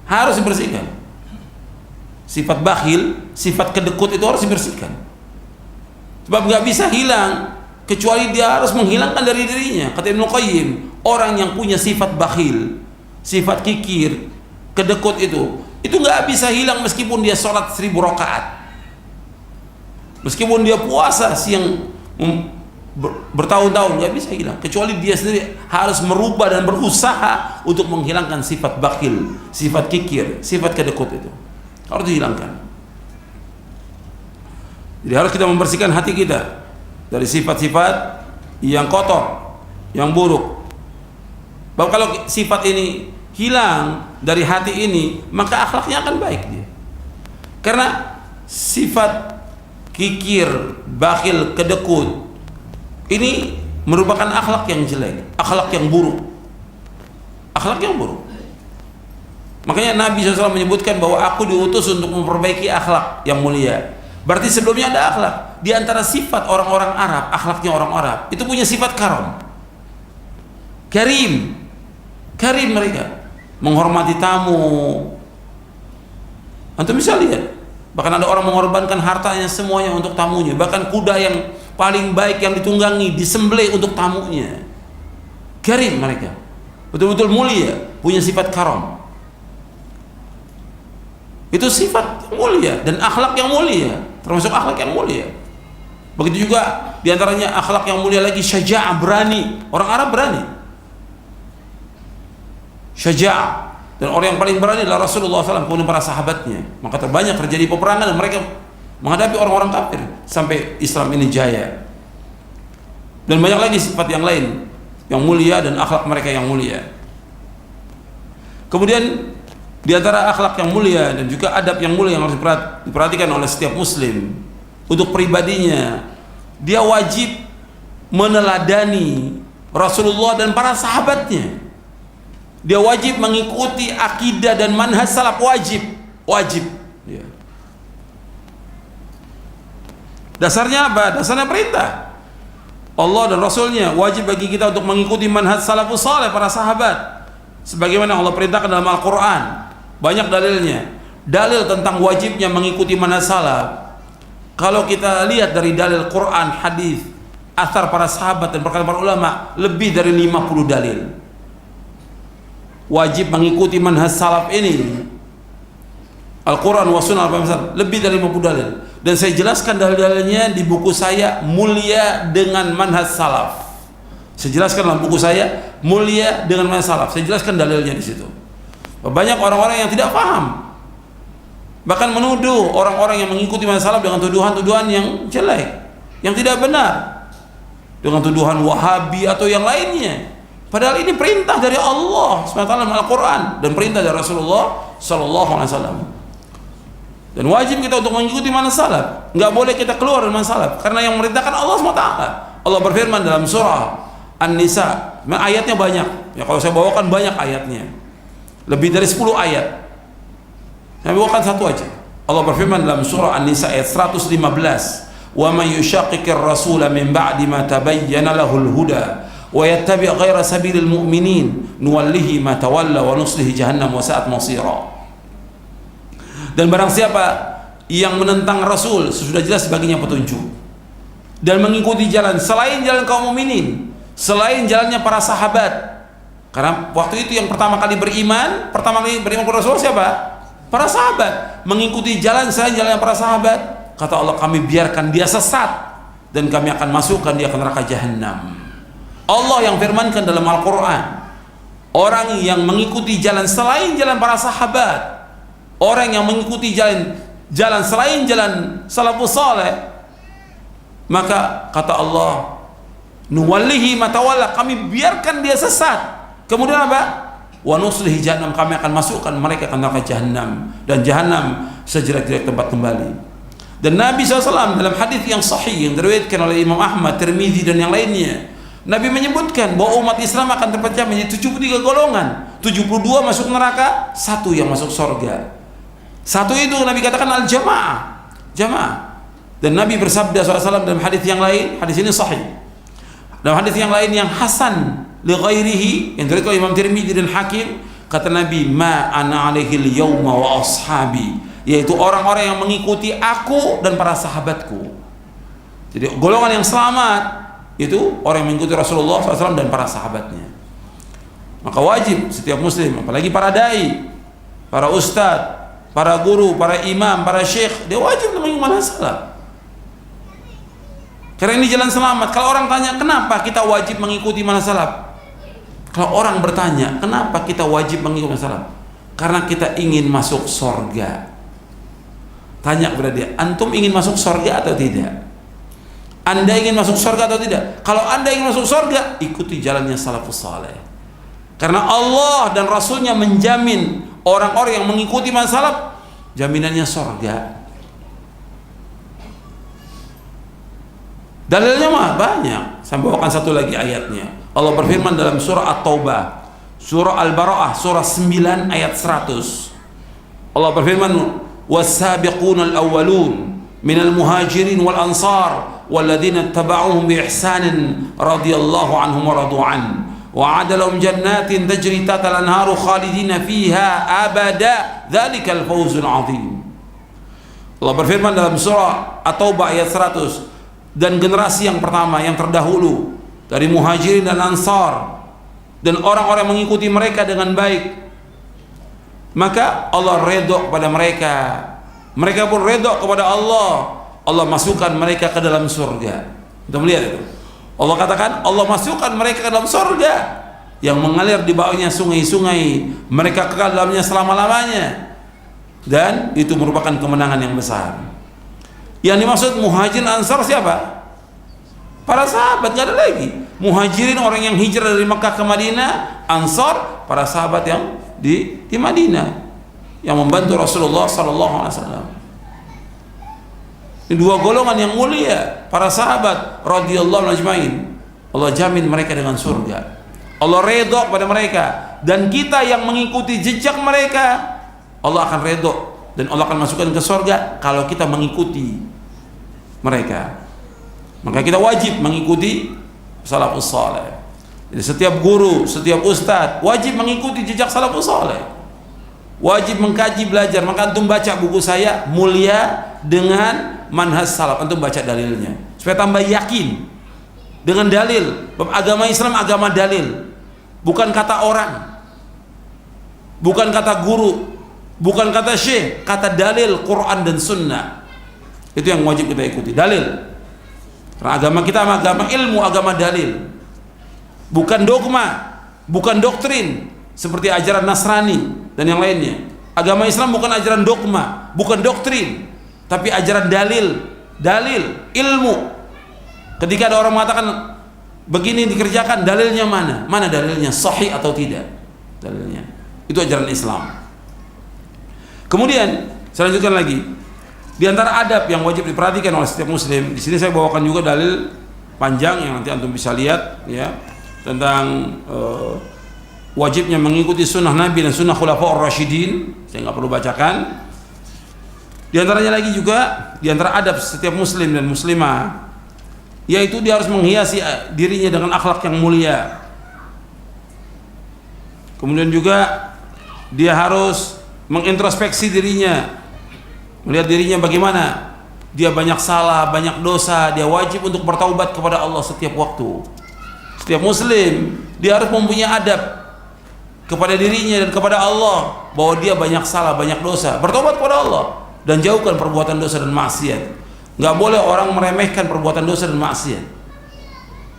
harus dibersihkan. Sifat bakhil, sifat kedekut itu harus dibersihkan. Sebab nggak bisa hilang kecuali dia harus menghilangkan dari dirinya. Kata Ibnu Qayyim, orang yang punya sifat bakhil, sifat kikir, kedekut itu nggak bisa hilang meskipun dia sholat 1000 rakaat. Meskipun dia puasa siang bertahun-tahun, nggak bisa hilang, kecuali dia sendiri harus merubah dan berusaha untuk menghilangkan sifat bakhil, sifat kikir, sifat kedekut itu harus dihilangkan. Jadi harus kita membersihkan hati kita dari sifat-sifat yang kotor, yang buruk. Bahwa kalau sifat ini hilang dari hati ini, maka akhlaknya akan baik dia. Karena sifat kikir, bakhil, kedekut ini merupakan akhlak yang jelek, akhlak yang buruk, akhlak yang buruk. Makanya Nabi SAW menyebutkan bahwa aku diutus untuk memperbaiki akhlak yang mulia. Berarti sebelumnya ada akhlak. Di antara sifat orang-orang Arab, akhlaknya orang Arab itu punya sifat karam, karim, karim mereka menghormati tamu. Antum bisa lihat, bahkan ada orang mengorbankan hartanya semuanya untuk tamunya, bahkan kuda yang paling baik yang ditunggangi disembelih untuk tamunya. Karim mereka, betul-betul mulia, punya sifat karam. Itu sifat yang mulia dan akhlak yang mulia, termasuk akhlak yang mulia. Begitu juga diantaranya akhlak yang mulia lagi syaja'ah, berani. Orang Arab berani, syaja'ah. Dan orang yang paling berani adalah Rasulullah SAW, kemudian para sahabatnya. Maka terbanyak terjadi peperangan dan mereka menghadapi orang-orang kafir sampai Islam ini jaya. Dan banyak lagi sifat yang lain yang mulia dan akhlak mereka yang mulia. Kemudian di antara akhlak yang mulia dan juga adab yang mulia yang harus diperhatikan oleh setiap muslim untuk pribadinya, dia wajib meneladani Rasulullah dan para sahabatnya. Dia wajib mengikuti akidah dan manhaj salaf, wajib. Ya. Dasarnya apa? Dasarnya perintah Allah dan Rasulnya. Wajib bagi kita untuk mengikuti manhaj salafus saleh, para sahabat, sebagaimana Allah perintahkan dalam Al-Quran. Banyak dalilnya, dalil tentang wajibnya mengikuti manhaj salaf. Kalau kita lihat dari dalil Quran, hadis, athar para sahabat dan perkataan para ulama, lebih dari 50 dalil wajib mengikuti manhaj salaf ini. Al-Quran wa sunnah lebih dari 50 dalil, dan saya jelaskan dalil-dalilnya di buku saya Mulia dengan Manhaj Salaf. Saya jelaskan dalam buku saya Mulia dengan Manhaj Salaf, saya jelaskan dalilnya di situ. Banyak orang-orang yang tidak paham, bahkan menuduh orang-orang yang mengikuti manhaj salaf dengan tuduhan-tuduhan yang jelek, yang tidak benar, dengan tuduhan Wahabi atau yang lainnya. Padahal ini perintah dari Allah SWT dalam Al-Quran dan perintah dari Rasulullah SAW. Dan wajib kita untuk mengikuti manhaj salaf. Nggak boleh kita keluar dari manhaj salaf, karena yang memerintahkan Allah SWT. Allah berfirman dalam surah An-Nisa, ayatnya banyak. Ya, kalau saya bawakan banyak ayatnya, lebih dari 10 ayat. Saya bawakan satu aja. Allah berfirman dalam surah An-Nisa ayat 115, "Wa may yushaqiqir rasula min ba'di ma tabayyana lahul huda wa yattabi' ghaira sabilil mu'minin nuwallihi ma tawalla wa nuslihi jahannam wa sa'at masira." Dan barang siapa yang menentang Rasul, sudah jelas baginya petunjuk, dan mengikuti jalan selain jalan kaum mukminin, selain jalannya para sahabat. Karena waktu itu yang pertama kali beriman kepada Rasul siapa? Para sahabat. Mengikuti jalan selain jalan para sahabat, kata Allah, kami biarkan dia sesat dan kami akan masukkan dia ke neraka jahanam. Allah yang firmankan dalam Al-Quran, orang yang mengikuti jalan selain jalan para sahabat, orang yang mengikuti jalan selain jalan salafus saleh, maka kata Allah, nuwallihi ma tawalla, kami biarkan dia sesat. Kemudian apa? Wa nuslihi jahannam, kami akan masukkan mereka ke neraka jahanam, dan jahanam sejelek-jelek tempat kembali. Dan Nabi SAW dalam hadis yang sahih yang diriwayatkan oleh Imam Ahmad, Tirmidzi dan yang lainnya, Nabi menyebutkan bahwa umat Islam akan terpecah menjadi 73 golongan. 72 masuk neraka, 1 yang masuk surga. 1 itu Nabi katakan al-jamaah, jamaah. Dan Nabi bersabda SAW dalam hadis yang lain, hadis ini sahih, dalam hadis yang lain yang hasan li ghairihi yang diriwayatkan oleh Imam Tirmidzi dan Hakim, kata Nabi, ma ana alaihi al-yawma wa ashabi, yaitu orang-orang yang mengikuti aku dan para sahabatku. Jadi golongan yang selamat itu orang yang mengikuti Rasulullah SAW dan para sahabatnya. Maka wajib setiap muslim, apalagi para dai, para ustadz, para guru, para imam, para syekh, dia wajib mengikuti manhaj salaf. Karena ini jalan selamat. Kalau orang tanya, kenapa kita wajib mengikuti manhaj salaf? Kalau orang bertanya, kenapa kita wajib mengikuti manhaj salaf? Karena kita ingin masuk surga. Tanya kepada dia, antum ingin masuk surga atau tidak? Anda ingin masuk surga atau tidak? Kalau Anda ingin masuk surga, ikuti jalannya salafus saleh. Karena Allah dan Rasulnya menjamin orang-orang yang mengikuti manhaj salaf, jaminannya surga. Dalilnya mah banyak. Saya bawakan satu lagi ayatnya. Allah berfirman dalam surah At-Taubah, surah Al-Bara'ah, surah 9 ayat 100. Allah berfirman, "Was-sabiquna al-awwalun minal muhajirin wal ansar walladzina ittaba'uuhum bi ihsanin radhiyallahu anhum wa radu an wa 'ada lahum jannatin tajri tahtaha al-anharu khalidina fiha abada dzalikal fawzul 'adzim." Allah berfirman dalam surah At-Taubah ayat 100, dan generasi yang pertama, yang terdahulu dari muhajirin dan ansar dan orang-orang mengikuti mereka dengan baik, maka Allah redha kepada mereka, mereka pun redha kepada Allah. Allah masukkan mereka ke dalam surga. Kita melihat itu. Allah katakan Allah masukkan mereka ke dalam surga yang mengalir di bawahnya sungai-sungai, mereka kekal dalamnya selama-lamanya, dan itu merupakan kemenangan yang besar. Yang dimaksud muhajirin ansar siapa? Para sahabat, nggak ada lagi. Muhajirin orang yang hijrah dari Mekah ke Madinah, ansar para sahabat yang di Madinah yang membantu Rasulullah sallallahu alaihi wasallam. Ini dua golongan yang mulia, para sahabat radhiyallahu ajmain. Allah jamin mereka dengan surga. Allah redha kepada mereka, dan kita yang mengikuti jejak mereka, Allah akan redha dan Allah akan masukkan ke surga kalau kita mengikuti mereka. Maka kita wajib mengikuti salafus saleh. Jadi setiap guru, setiap ustadz wajib mengikuti jejak salafus saleh. Wajib mengkaji, belajar. Maka antum baca buku saya Mulia dengan Manhaj Salaf, antum baca dalilnya supaya tambah yakin dengan dalil. Agama Islam agama dalil, bukan kata orang, bukan kata guru, bukan kata syekh, kata dalil Quran dan Sunnah. Itu yang wajib kita ikuti, dalil. Karena agama kita agama ilmu, agama dalil, bukan dogma, bukan doktrin seperti ajaran Nasrani dan yang lainnya. Agama Islam bukan ajaran dogma, bukan doktrin, tapi ajaran dalil, ilmu. Ketika ada orang mengatakan begini dikerjakan, dalilnya mana? Mana dalilnya, sahih atau tidak dalilnya? Itu ajaran Islam. Kemudian saya lanjutkan lagi. Di antara adab yang wajib diperhatikan oleh setiap muslim, di sini saya bawakan juga dalil panjang yang nanti antum bisa lihat ya, tentang wajibnya mengikuti sunnah Nabi dan sunnah Khulafaur Rasyidin. Saya nggak perlu bacakan. Di antaranya lagi juga, di antara adab setiap muslim dan muslimah, yaitu dia harus menghiasi dirinya dengan akhlak yang mulia. Kemudian juga dia harus mengintrospeksi dirinya, melihat dirinya bagaimana dia banyak salah, banyak dosa. Dia wajib untuk bertaubat kepada Allah setiap waktu. Setiap muslim dia harus mempunyai adab kepada dirinya dan kepada Allah, bahwa dia banyak salah, banyak dosa. Bertaubat kepada Allah dan jauhkan perbuatan dosa dan maksiat. Nggak boleh orang meremehkan perbuatan dosa dan maksiat.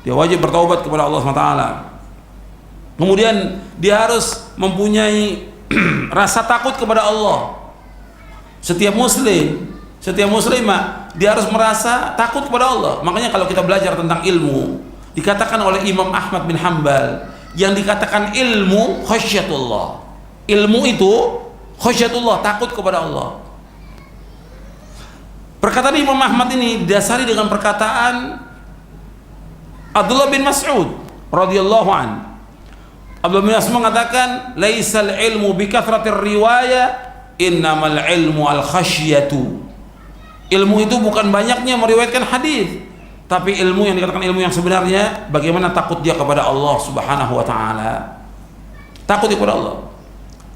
Dia wajib bertaubat kepada Allah SWT. Kemudian dia harus mempunyai rasa takut kepada Allah. Setiap muslim, setiap muslimah, dia harus merasa takut kepada Allah. Makanya kalau kita belajar tentang ilmu, dikatakan oleh Imam Ahmad bin Hanbal, yang dikatakan ilmu khasyatullah. Ilmu itu khasyatullah, takut kepada Allah. Perkataan Imam Ahmad ini didasari dengan perkataan Abdullah bin Mas'ud radhiyallahu an. Abdullah bin Mas'ud mengatakan, "Laisal ilmu bi kathratir riwayah, innamal ilmu al khasyatu." Ilmu itu bukan banyaknya meriwayatkan hadis, tapi ilmu yang dikatakan ilmu yang sebenarnya bagaimana takut dia kepada Allah Subhanahu wa taala. Takut kepada Allah.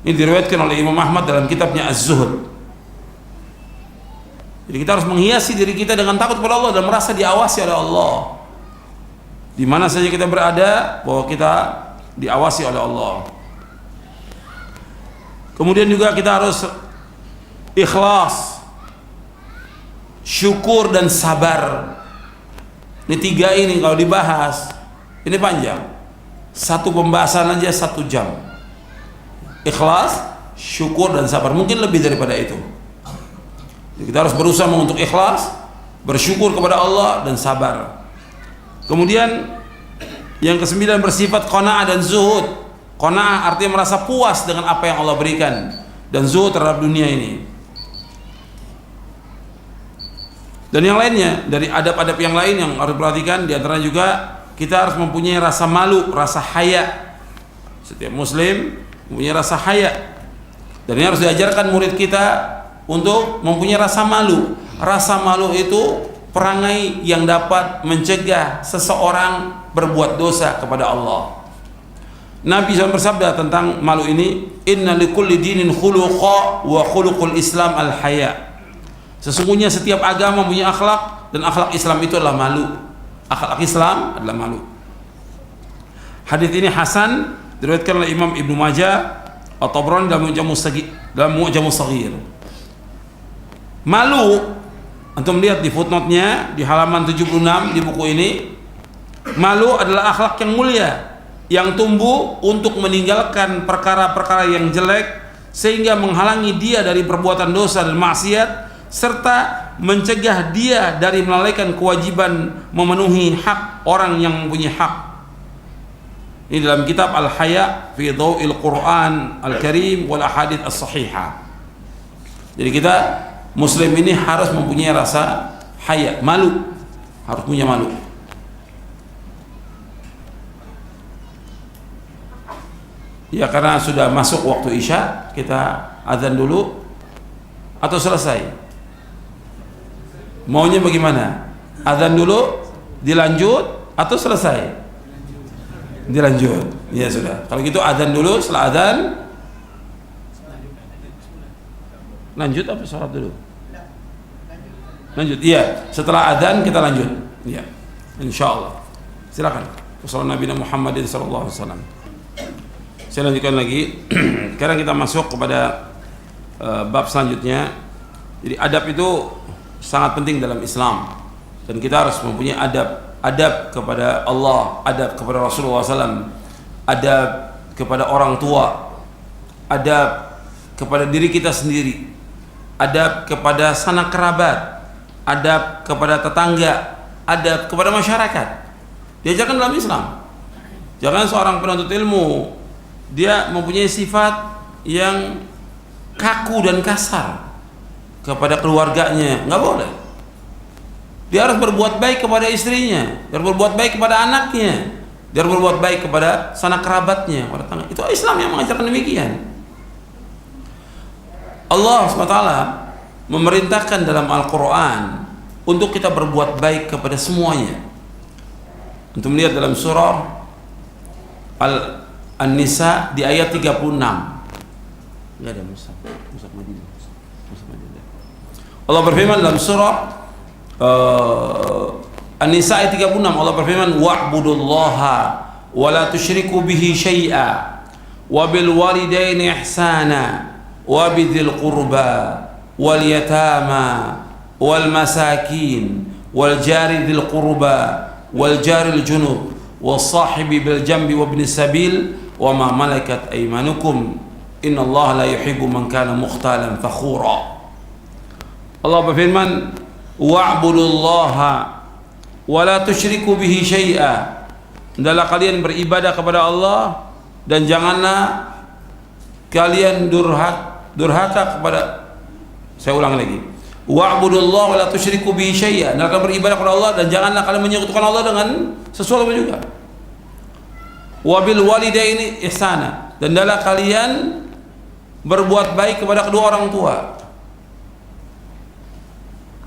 Ini diriwayatkan oleh Imam Ahmad dalam kitabnya Az-Zuhd. Jadi kita harus menghiasi diri kita dengan takut kepada Allah dan merasa diawasi oleh Allah. Di mana saja kita berada, bahwa kita diawasi oleh Allah. Kemudian juga kita harus ikhlas, syukur dan sabar. Ini 3 ini kalau dibahas ini panjang. Satu pembahasan aja 1 jam. Ikhlas, syukur dan sabar. Mungkin lebih daripada itu. Jadi kita harus berusaha untuk ikhlas, bersyukur kepada Allah dan sabar. Kemudian yang ke-9 bersifat qanaah dan zuhud. Qanaah artinya merasa puas dengan apa yang Allah berikan, dan zuhud terhadap dunia ini. Dan yang lainnya dari adab-adab yang lain yang harus diperhatikan, di antara juga kita harus mempunyai rasa malu, rasa haya. Setiap muslim mempunyai rasa haya. Dan ini harus diajarkan murid kita untuk mempunyai rasa malu. Rasa malu itu perangai yang dapat mencegah seseorang berbuat dosa kepada Allah. Nabi SAW bersabda tentang malu ini, inna likulli dinin khuluqa wa khuluqul Islam al-haya. Sesungguhnya setiap agama punya akhlak, dan akhlak Islam itu adalah malu. Akhlak Islam adalah malu. Hadis ini hasan, diriwayatkan oleh Imam Ibnu Majah, At-Tabrani dalam Mu'jamul Shaghir. Malu, antum lihat di footnote-nya di halaman 76 di buku ini, malu adalah akhlak yang mulia yang tumbuh untuk meninggalkan perkara-perkara yang jelek sehingga menghalangi dia dari perbuatan dosa dan maksiat, serta mencegah dia dari melalaikan kewajiban memenuhi hak orang yang mempunyai hak. Ini dalam kitab Al-Haya fi Dhaw'il Quran Al-Karim wal Ahadits As-Sahihah. Jadi kita muslim ini harus mempunyai rasa haya, malu, harus punya malu. Ya, karena sudah masuk waktu Isya, kita azan dulu atau selesai? Maunya bagaimana? Azan dulu, dilanjut atau selesai? Dilanjut. Ya sudah. Kalau gitu azan dulu, setelah azan lanjut apa sholat dulu? Lanjut. Iya, setelah azan kita lanjut. Iya. Insyaallah. Silakan. Wassalamualaikum Muhammadin sallallahu alaihi wasallam. Saya lanjutkan lagi. Sekarang kita masuk kepada bab selanjutnya. Jadi adab itu sangat penting dalam Islam, dan kita harus mempunyai adab kepada Allah, adab kepada Rasulullah SAW, adab kepada orang tua, adab kepada diri kita sendiri, adab kepada sanak kerabat, adab kepada tetangga, adab kepada masyarakat. Diajarkan dalam Islam. Jangan seorang penuntut ilmu dia mempunyai sifat yang kaku dan kasar kepada keluarganya, nggak boleh. Dia harus berbuat baik kepada istrinya, dia harus berbuat baik kepada anaknya, dia harus berbuat baik kepada sanak kerabatnya, kepada tetangga. Itu Islam yang mengajarkan demikian. Allah SWT memerintahkan dalam Al-Quran untuk kita berbuat baik kepada semuanya. Untuk melihat dalam surah An-Nisa di ayat 36. Enggak ada Musa Madinah. Allah berfirman dalam surah An-Nisa ayat 36, Allah berfirman, wa'budullaha wa la tusyriku bihi syai'a wa bil walidaini ihsana wa bidzil qurba wal yatama wal masakin wal jari dzil qurba wal jaril junub was sahibi bil jambi wa ibnis sabil wa ma malakat aymanukum innallaha la yuhibbu man kana mukhtalan fakhura. Allah berfirman, wa'budullaha wa la tusyriku bihi syai'a. Hendaklah kalian beribadah kepada Allah dan janganlah kalian durhaka kepada. Saya ulang lagi. Wa'budullaha wa la tusyriku bihi syai'a. Hendaklah beribadah kepada Allah dan janganlah kalian menyekutukan Allah dengan sesuatu juga. Wa bil walidaini ihsana. Dan hendaklah kalian berbuat baik kepada kedua orang tua.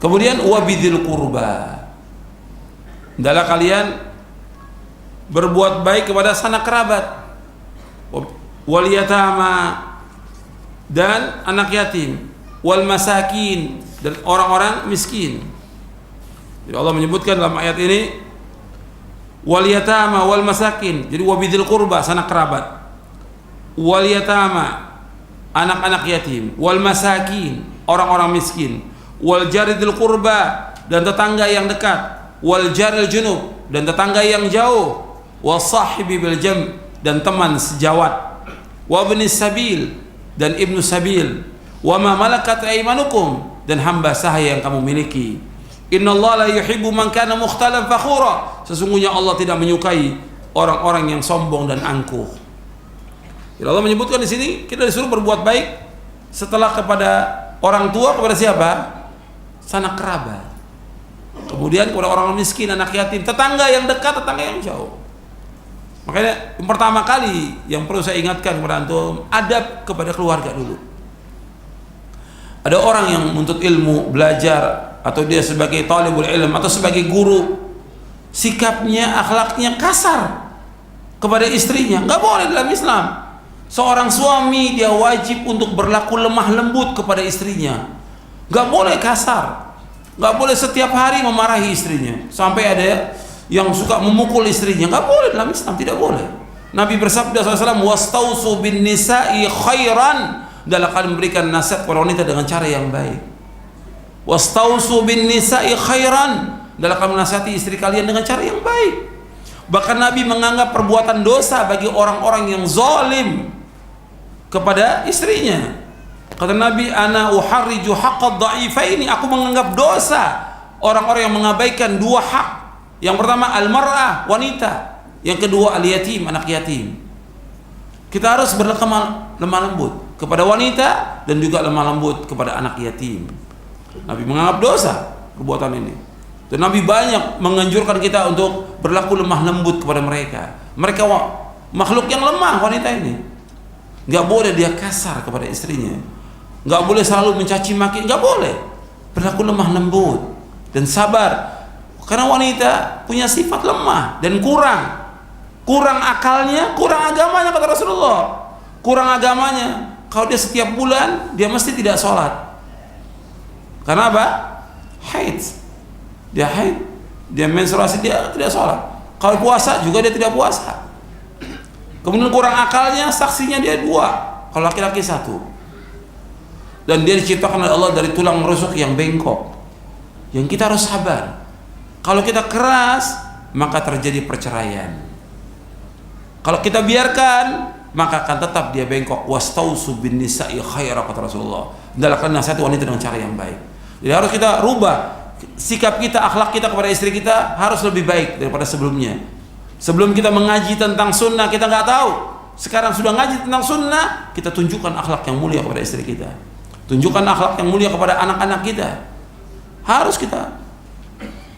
Kemudian wabidzil qurba, hendaklah kalian berbuat baik kepada sanak kerabat, wal yatama dan anak yatim, wal masakin dan orang-orang miskin. Jadi Allah menyebutkan dalam ayat ini wal yatama wal masakin. Jadi wabidzil qurba sanak kerabat, wal yatama anak-anak yatim, wal masakin orang-orang miskin, wal jaridil qurba dan tetangga yang dekat, wal jaril junub, dan tetangga yang jauh, wasahibi bil jam, dan teman sejawat, wa ibnis sabil, dan ibnu sabil, wa ma malakat aymanukum, dan hamba sahaya yang kamu miliki. Innallaha la yuhibbu man kana mukhtalan fakhura, sesungguhnya Allah tidak menyukai orang-orang yang sombong dan angkuh. Allah menyebutkan di sini kita disuruh berbuat baik setelah kepada orang tua, kepada siapa? Sanak kerabat. Kemudian kepada orang miskin, anak yatim, tetangga yang dekat, tetangga yang jauh. Makanya yang pertama kali yang perlu saya ingatkan kepada antum, adab kepada keluarga dulu. Ada orang yang menuntut ilmu, belajar, atau dia sebagai talibul ilm atau sebagai guru, sikapnya, akhlaknya kasar kepada istrinya. Nggak boleh dalam Islam. Seorang suami dia wajib untuk berlaku lemah lembut kepada istrinya. Nggak boleh kasar, nggak boleh setiap hari memarahi istrinya. Sampai ada yang suka memukul istrinya. Nggak boleh dalam Islam, tidak boleh. Nabi bersabda SAW, wastausu bin nisa'i khairan, dalam kalian memberikan nasihat kepada wanita dengan cara yang baik. Wastausu bin nisa'i khairan, dalam kalian menasihati istri kalian dengan cara yang baik. Bahkan Nabi menganggap perbuatan dosa bagi orang-orang yang zalim kepada istrinya. Kata Nabi, ana uharriju haqqad dha'ifaini, aku menganggap dosa orang-orang yang mengabaikan dua hak. Yang pertama al-mar'ah, wanita. Yang kedua al-yatim, anak yatim. Kita harus lemah lembut kepada wanita dan juga lemah lembut kepada anak yatim. Nabi menganggap dosa perbuatan ini. Dan Nabi banyak menganjurkan kita untuk berlaku lemah lembut kepada mereka. Mereka makhluk yang lemah, wanita ini. Nggak boleh dia kasar kepada istrinya, nggak boleh selalu mencaci maki, nggak boleh. Berlaku lemah lembut dan sabar, karena wanita punya sifat lemah dan kurang akalnya, kurang agamanya, kata Rasulullah. Kurang agamanya, kalau dia setiap bulan dia mesti tidak sholat. Karena apa? Haid. Dia haid, dia menstruasi, dia tidak sholat. Kalau puasa juga dia tidak puasa. Kemudian kurang akalnya, saksinya dia dua, kalau laki-laki satu. Dan dia diciptakan oleh Allah dari tulang rusuk yang bengkok. Yang kita harus sabar. Kalau kita keras, maka terjadi perceraian. Kalau kita biarkan, maka akan tetap dia bengkok. Wastausu bin nisa'i khaira, kata Rasulullah. Hendaklah nasihati wanita dengan cara yang baik. Jadi harus kita rubah sikap kita, akhlak kita kepada istri kita harus lebih baik daripada sebelumnya. Sebelum kita mengaji tentang sunnah, kita nggak tahu. Sekarang sudah ngaji tentang sunnah, kita tunjukkan akhlak yang mulia kepada istri kita. Tunjukkan akhlak yang mulia kepada anak-anak kita. Harus kita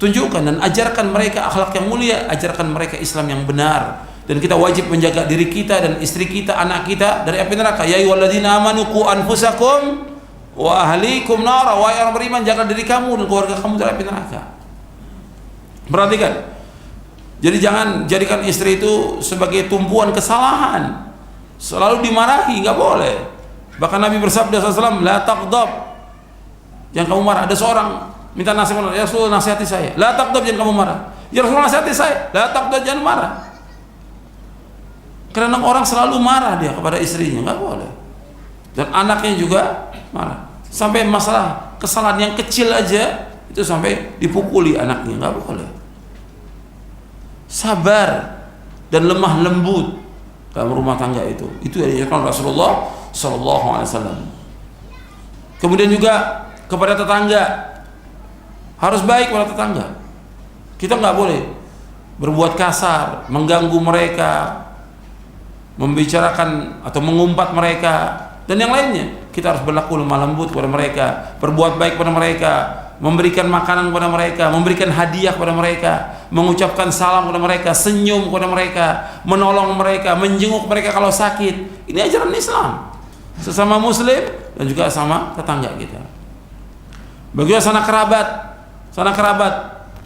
tunjukkan dan ajarkan mereka akhlak yang mulia, ajarkan mereka Islam yang benar. Dan kita wajib menjaga diri kita dan istri kita, anak kita dari api neraka. Ya ayyuhalladzina amanu qu anfusakum wa ahlikum nara. Wahai orang beriman, jaga diri kamu dan keluarga kamu dari api neraka. Perhatikan. Jadi jangan jadikan istri itu sebagai tumpuan kesalahan, selalu dimarahi, nggak boleh. Bahkan Nabi bersabda SAW, la taqdab, jangan kamu marah. Ada seorang minta nasihat, ya Rasulullah nasihati saya. La taqdab, jangan kamu marah. Ya Rasulullah nasihati saya. La taqdab, jangan marah. Karena orang selalu marah dia kepada istrinya, nggak boleh. Dan anaknya juga marah. Sampai masalah kesalahan yang kecil aja itu sampai dipukuli anaknya, nggak boleh. Sabar dan lemah lembut dalam rumah tangga itu yang diajarkan Rasulullah Sallallahu Alaihi Wasallam. Kemudian juga kepada tetangga harus baik kepada tetangga. Kita nggak boleh berbuat kasar, mengganggu mereka, membicarakan atau mengumpat mereka dan yang lainnya. Kita harus berlaku lemah lembut kepada mereka, berbuat baik kepada mereka, memberikan makanan kepada mereka, memberikan hadiah kepada mereka, mengucapkan salam kepada mereka, senyum kepada mereka, menolong mereka, menjenguk mereka kalau sakit. Ini ajaran Islam sesama muslim dan juga sama tetangga kita. Bagaimana sanak kerabat,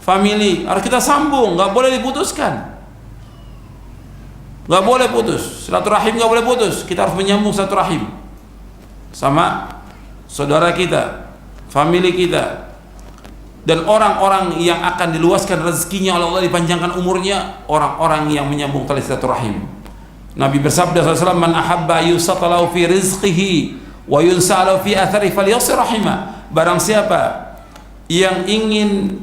family harus kita sambung, nggak boleh diputuskan, nggak boleh putus. Silaturahim nggak boleh putus. Kita harus menyambung silaturahim sama saudara kita, family kita. Dan orang-orang yang akan diluaskan rezekinya oleh Allah, dipanjangkan umurnya, orang-orang yang menyambung tali silaturahim. Nabi bersabda SAW, man ahabba yusatalahu fi rizqihi wa yunsalahu fi athari falyasil rahimah. Barang siapa yang ingin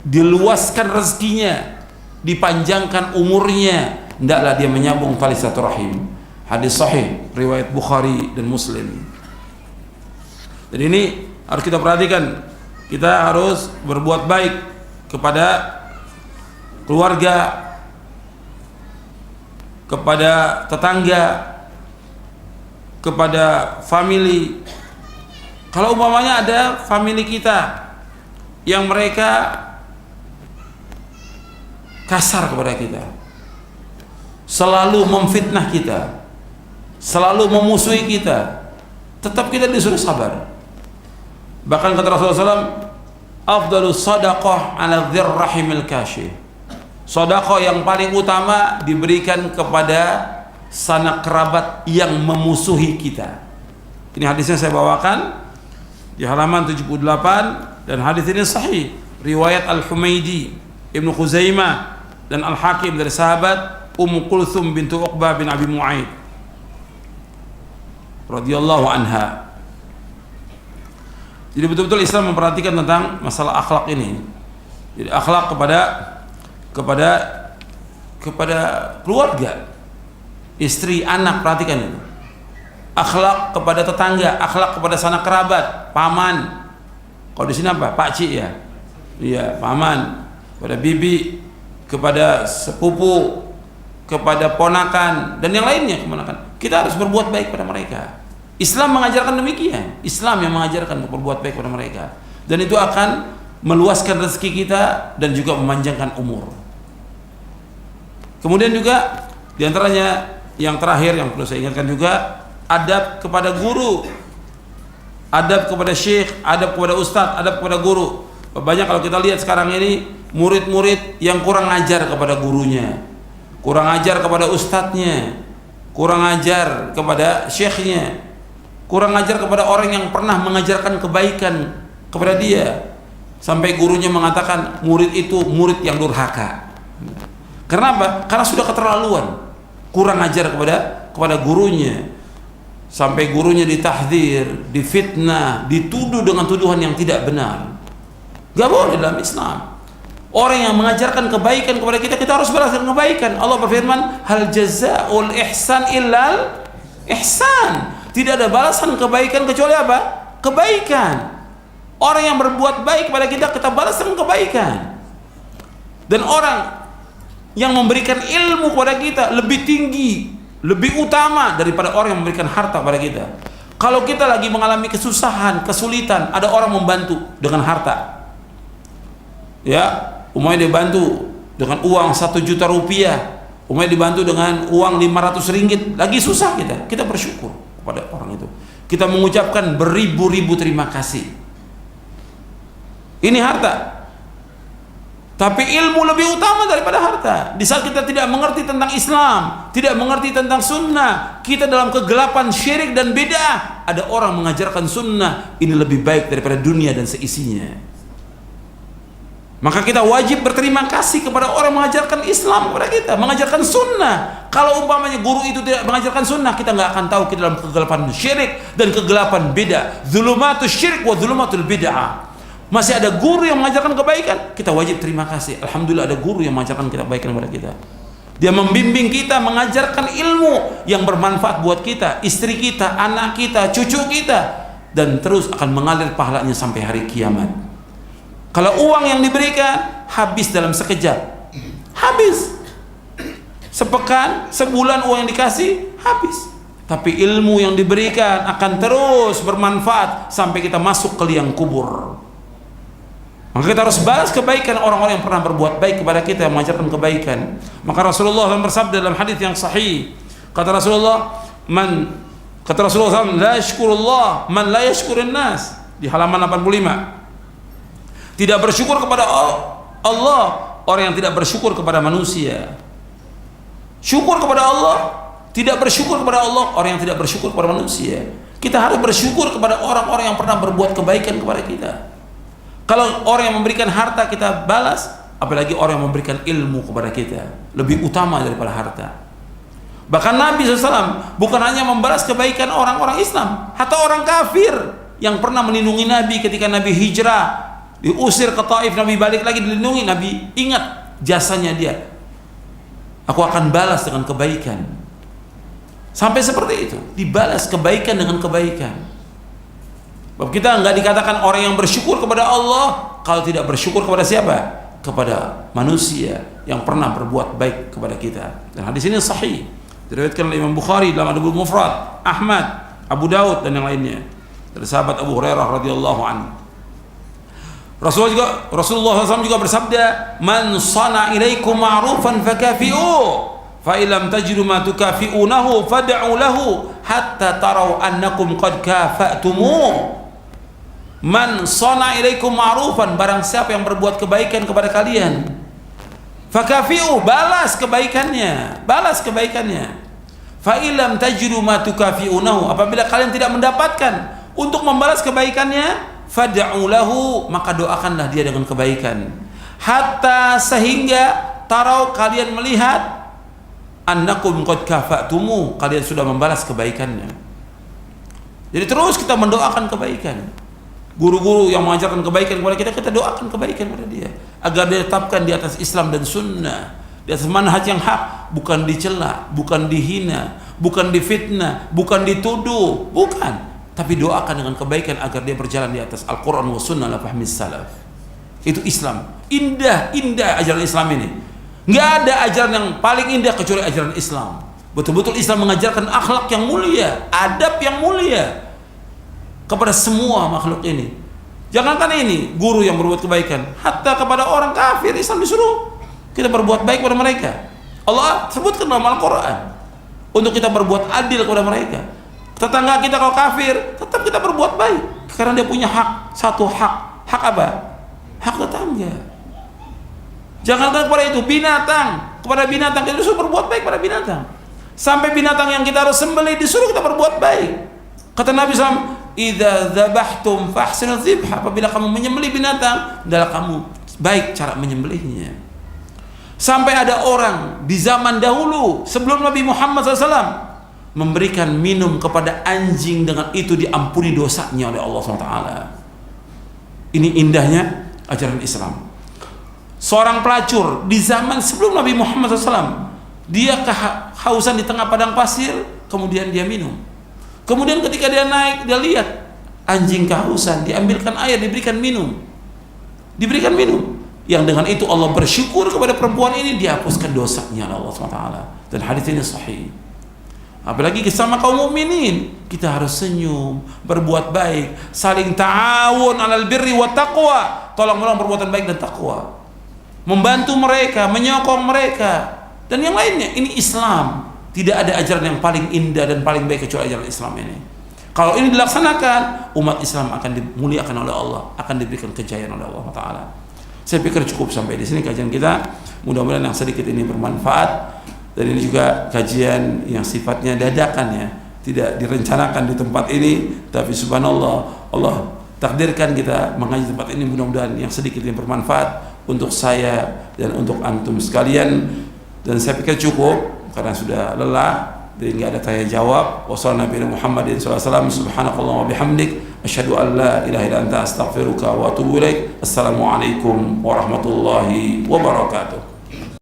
diluaskan rezekinya, dipanjangkan umurnya, hendaklah dia menyambung tali silaturahim. Hadis sahih riwayat Bukhari dan Muslim. Dan ini harus kita perhatikan. Kita harus berbuat baik kepada keluarga, kepada tetangga, kepada family. Kalau umpamanya ada family kita yang mereka kasar kepada kita, selalu memfitnah kita, selalu memusuhi kita, tetap kita disuruh sabar. Bahkan kata Rasulullah SAW, afdalus sadaqah ala dzir rahimil kasyih. Sedekah yang paling utama diberikan kepada sanak kerabat yang memusuhi kita. Ini hadisnya saya bawakan di halaman 78, dan hadis ini sahih riwayat Al-Humaidi, Ibnu Khuzaimah dan Al-Hakim dari sahabat Ummu Kulthum bintu Uqbah bin Abi Mu'aid radhiyallahu anha. Jadi betul-betul Islam memperhatikan tentang masalah akhlak ini. Jadi akhlak kepada keluarga, istri, anak, perhatikan itu. Akhlak kepada tetangga, akhlak kepada sanak kerabat, paman. Kalau di sini apa? Pakcik ya. Iya, paman, kepada bibi, kepada sepupu, kepada ponakan dan yang lainnya keponakan. Kita harus berbuat baik pada mereka. Islam mengajarkan demikian. Islam yang mengajarkan untuk berbuat baik kepada mereka. Dan itu akan meluaskan rezeki kita dan juga memanjangkan umur. Kemudian juga diantaranya yang terakhir yang perlu saya ingatkan juga, adab kepada guru, adab kepada syekh, adab kepada ustadz, adab kepada guru. Banyak kalau kita lihat sekarang ini murid-murid yang kurang ajar kepada gurunya, kurang ajar kepada ustadznya, kurang ajar kepada syekhnya, kurang ajar kepada orang yang pernah mengajarkan kebaikan kepada dia, sampai gurunya mengatakan murid itu murid yang durhaka. Karena apa? Karena sudah keterlaluan, kurang ajar kepada gurunya, sampai gurunya ditahdzir, difitnah, dituduh dengan tuduhan yang tidak benar. Gak boleh dalam Islam. Orang yang mengajarkan kebaikan kepada kita, kita harus balas dengan kebaikan. Allah berfirman, hal jazaa'ul ihsan illal ihsan. Tidak ada balasan kebaikan kecuali apa? Kebaikan. Orang yang berbuat baik kepada kita, kita balas dengan kebaikan. Dan orang yang memberikan ilmu kepada kita lebih tinggi, lebih utama daripada orang yang memberikan harta kepada kita. Kalau kita lagi mengalami kesusahan, kesulitan, ada orang membantu dengan harta. Ya, umpamanya dibantu dengan uang 1 juta rupiah, umpamanya dibantu dengan uang 500 ringgit, lagi susah kita bersyukur kepada orang itu. Kita mengucapkan beribu-ribu terima kasih. Ini harta. Tapi ilmu lebih utama daripada harta. Di saat kita tidak mengerti tentang Islam, tidak mengerti tentang sunnah, kita dalam kegelapan syirik dan bid'ah, ada orang mengajarkan sunnah, ini lebih baik daripada dunia dan seisinya. Maka kita wajib berterima kasih kepada orang yang mengajarkan Islam kepada kita, mengajarkan sunnah. Kalau umpamanya guru itu tidak mengajarkan sunnah, kita nggak akan tahu kita dalam kegelapan syirik dan kegelapan bid'ah. Dzulumatus syirik wa dzulumatul bid'ah. Masih ada guru yang mengajarkan kebaikan, kita wajib terima kasih. Alhamdulillah ada guru yang mengajarkan kebaikan kepada kita. Dia membimbing kita, mengajarkan ilmu yang bermanfaat buat kita, istri kita, anak kita, cucu kita, dan terus akan mengalir pahalanya sampai hari kiamat. Kalau uang yang diberikan habis dalam sekejap, habis. Sepekan, sebulan uang yang dikasih habis. Tapi ilmu yang diberikan akan terus bermanfaat sampai kita masuk ke liang kubur. Maka kita harus balas kebaikan orang-orang yang pernah berbuat baik kepada kita, yang mengajarkan kebaikan. Maka Rasulullah SAW bersabda dalam hadis yang sahih, kata Rasulullah SAW, la yashkurullah man la yashkurin nas, di halaman 85. Tidak bersyukur kepada Allah orang yang tidak bersyukur kepada manusia. Syukur kepada Allah, tidak bersyukur kepada Allah orang yang tidak bersyukur kepada manusia. Kita harus bersyukur kepada orang-orang yang pernah berbuat kebaikan kepada kita. Kalau orang yang memberikan harta kita balas, apalagi orang yang memberikan ilmu kepada kita, lebih utama daripada harta. Bahkan Nabi SAW bukan hanya membalas kebaikan orang-orang Islam, hatta orang kafir yang pernah melindungi Nabi ketika Nabi hijrah Diusir ke Taif, Nabi balik lagi dilindungi. Nabi ingat jasanya dia. Aku akan balas dengan kebaikan. Sampai seperti itu, dibalas kebaikan dengan kebaikan. Sebab kita nggak dikatakan orang yang bersyukur kepada Allah kalau tidak bersyukur kepada siapa? Kepada manusia yang pernah berbuat baik kepada kita. Dan hadis ini sahih, diriwayatkan oleh Imam Bukhari dalam Adabul Mufrad, Ahmad, Abu Daud dan yang lainnya. Dari sahabat Abu Hurairah radhiyallahu anhu. Rasulullah SAW juga bersabda, "Man sana ilaikum ma'rufan fakafi'u, fa illam tajidu ma tukafi'unahu fad'u lahu hatta taraw annakum qad kafa'tumu." Man sana ilaikum ma'rufan, barang siapa yang berbuat kebaikan kepada kalian, fakafi'u, balas kebaikannya, balas kebaikannya. Fa illam tajidu ma tukafi'unahu, apabila kalian tidak mendapatkan untuk membalas kebaikannya, fad'u lahu, maka doakanlah dia dengan kebaikan. Hatta, sehingga tarau, kalian melihat, annakum qad kafa'tumu, kalian sudah membalas kebaikannya. Jadi terus kita mendoakan kebaikan. Guru-guru yang mengajarkan kebaikan kepada kita, kita doakan kebaikan kepada dia agar dia tetapkan di atas Islam dan sunnah, di atas manhaj yang hak, bukan dicela, bukan dihina, bukan difitnah, bukan dituduh, bukan, tapi doakan dengan kebaikan agar dia berjalan di atas Al-Quran wa sunnah la fahmi salaf. Itu Islam. Indah ajaran Islam ini. Nggak ada ajaran yang paling indah kecuali ajaran Islam. Betul-betul Islam mengajarkan akhlak yang mulia, adab yang mulia kepada semua makhluk ini. Jangankan ini, guru yang berbuat kebaikan, hatta kepada orang kafir Islam disuruh kita berbuat baik kepada mereka. Allah sebutkan dalam Al-Quran untuk kita berbuat adil kepada mereka. Tetangga kita kalau kafir, tetap kita berbuat baik karena dia punya hak, satu hak. Hak apa? Hak tetangga. Jangankan kepada itu, binatang, kepada binatang kita disuruh berbuat baik kepada binatang. Sampai binatang yang kita harus sembelih disuruh kita berbuat baik. Kata Nabi SAW, "Idza dzabhtum fahsinul dzibha." Apabila kamu menyembelih binatang, adalah kamu baik cara menyembelihnya. Sampai ada orang di zaman dahulu sebelum Nabi Muhammad SAW memberikan minum kepada anjing, dengan itu diampuni dosanya oleh Allah SWT. Ini indahnya ajaran Islam. Seorang pelacur di zaman sebelum Nabi Muhammad SAW, dia kehausan di tengah padang pasir, kemudian dia minum. Kemudian ketika dia naik, dia lihat anjing kehausan, diambilkan air, diberikan minum. Diberikan minum. Yang dengan itu Allah bersyukur kepada perempuan ini, dihapuskan dosanya oleh Allah SWT. Dan hadis ini sahih. Apalagi sama kaum mukminin, kita harus senyum, berbuat baik, saling ta'awun 'alal birri wat taqwa, tolong-menolong perbuatan baik dan takwa. Membantu mereka, menyokong mereka dan yang lainnya. Ini Islam. Tidak ada ajaran yang paling indah dan paling baik kecuali ajaran Islam ini. Kalau ini dilaksanakan, umat Islam akan dimuliakan oleh Allah, akan diberikan kejayaan oleh Allah Ta'ala. Saya pikir cukup sampai di sini kajian kita. Mudah-mudahan yang sedikit ini bermanfaat. Dan ini juga kajian yang sifatnya dadakan ya, tidak direncanakan di tempat ini, tapi subhanallah Allah takdirkan kita mengaji tempat ini. Mudah-mudahan yang sedikit ini bermanfaat untuk saya dan untuk antum sekalian. Dan saya pikir cukup karena sudah lelah, jadi nggak ada tanya jawab. Wassalamualaikum warahmatullahi wabarakatuh. Subhanakallah wa bihamdik, asyhadu an la ilaha illa anta, astaghfiruka wa atubu ilaik. Assalamualaikum warahmatullahi wabarakatuh.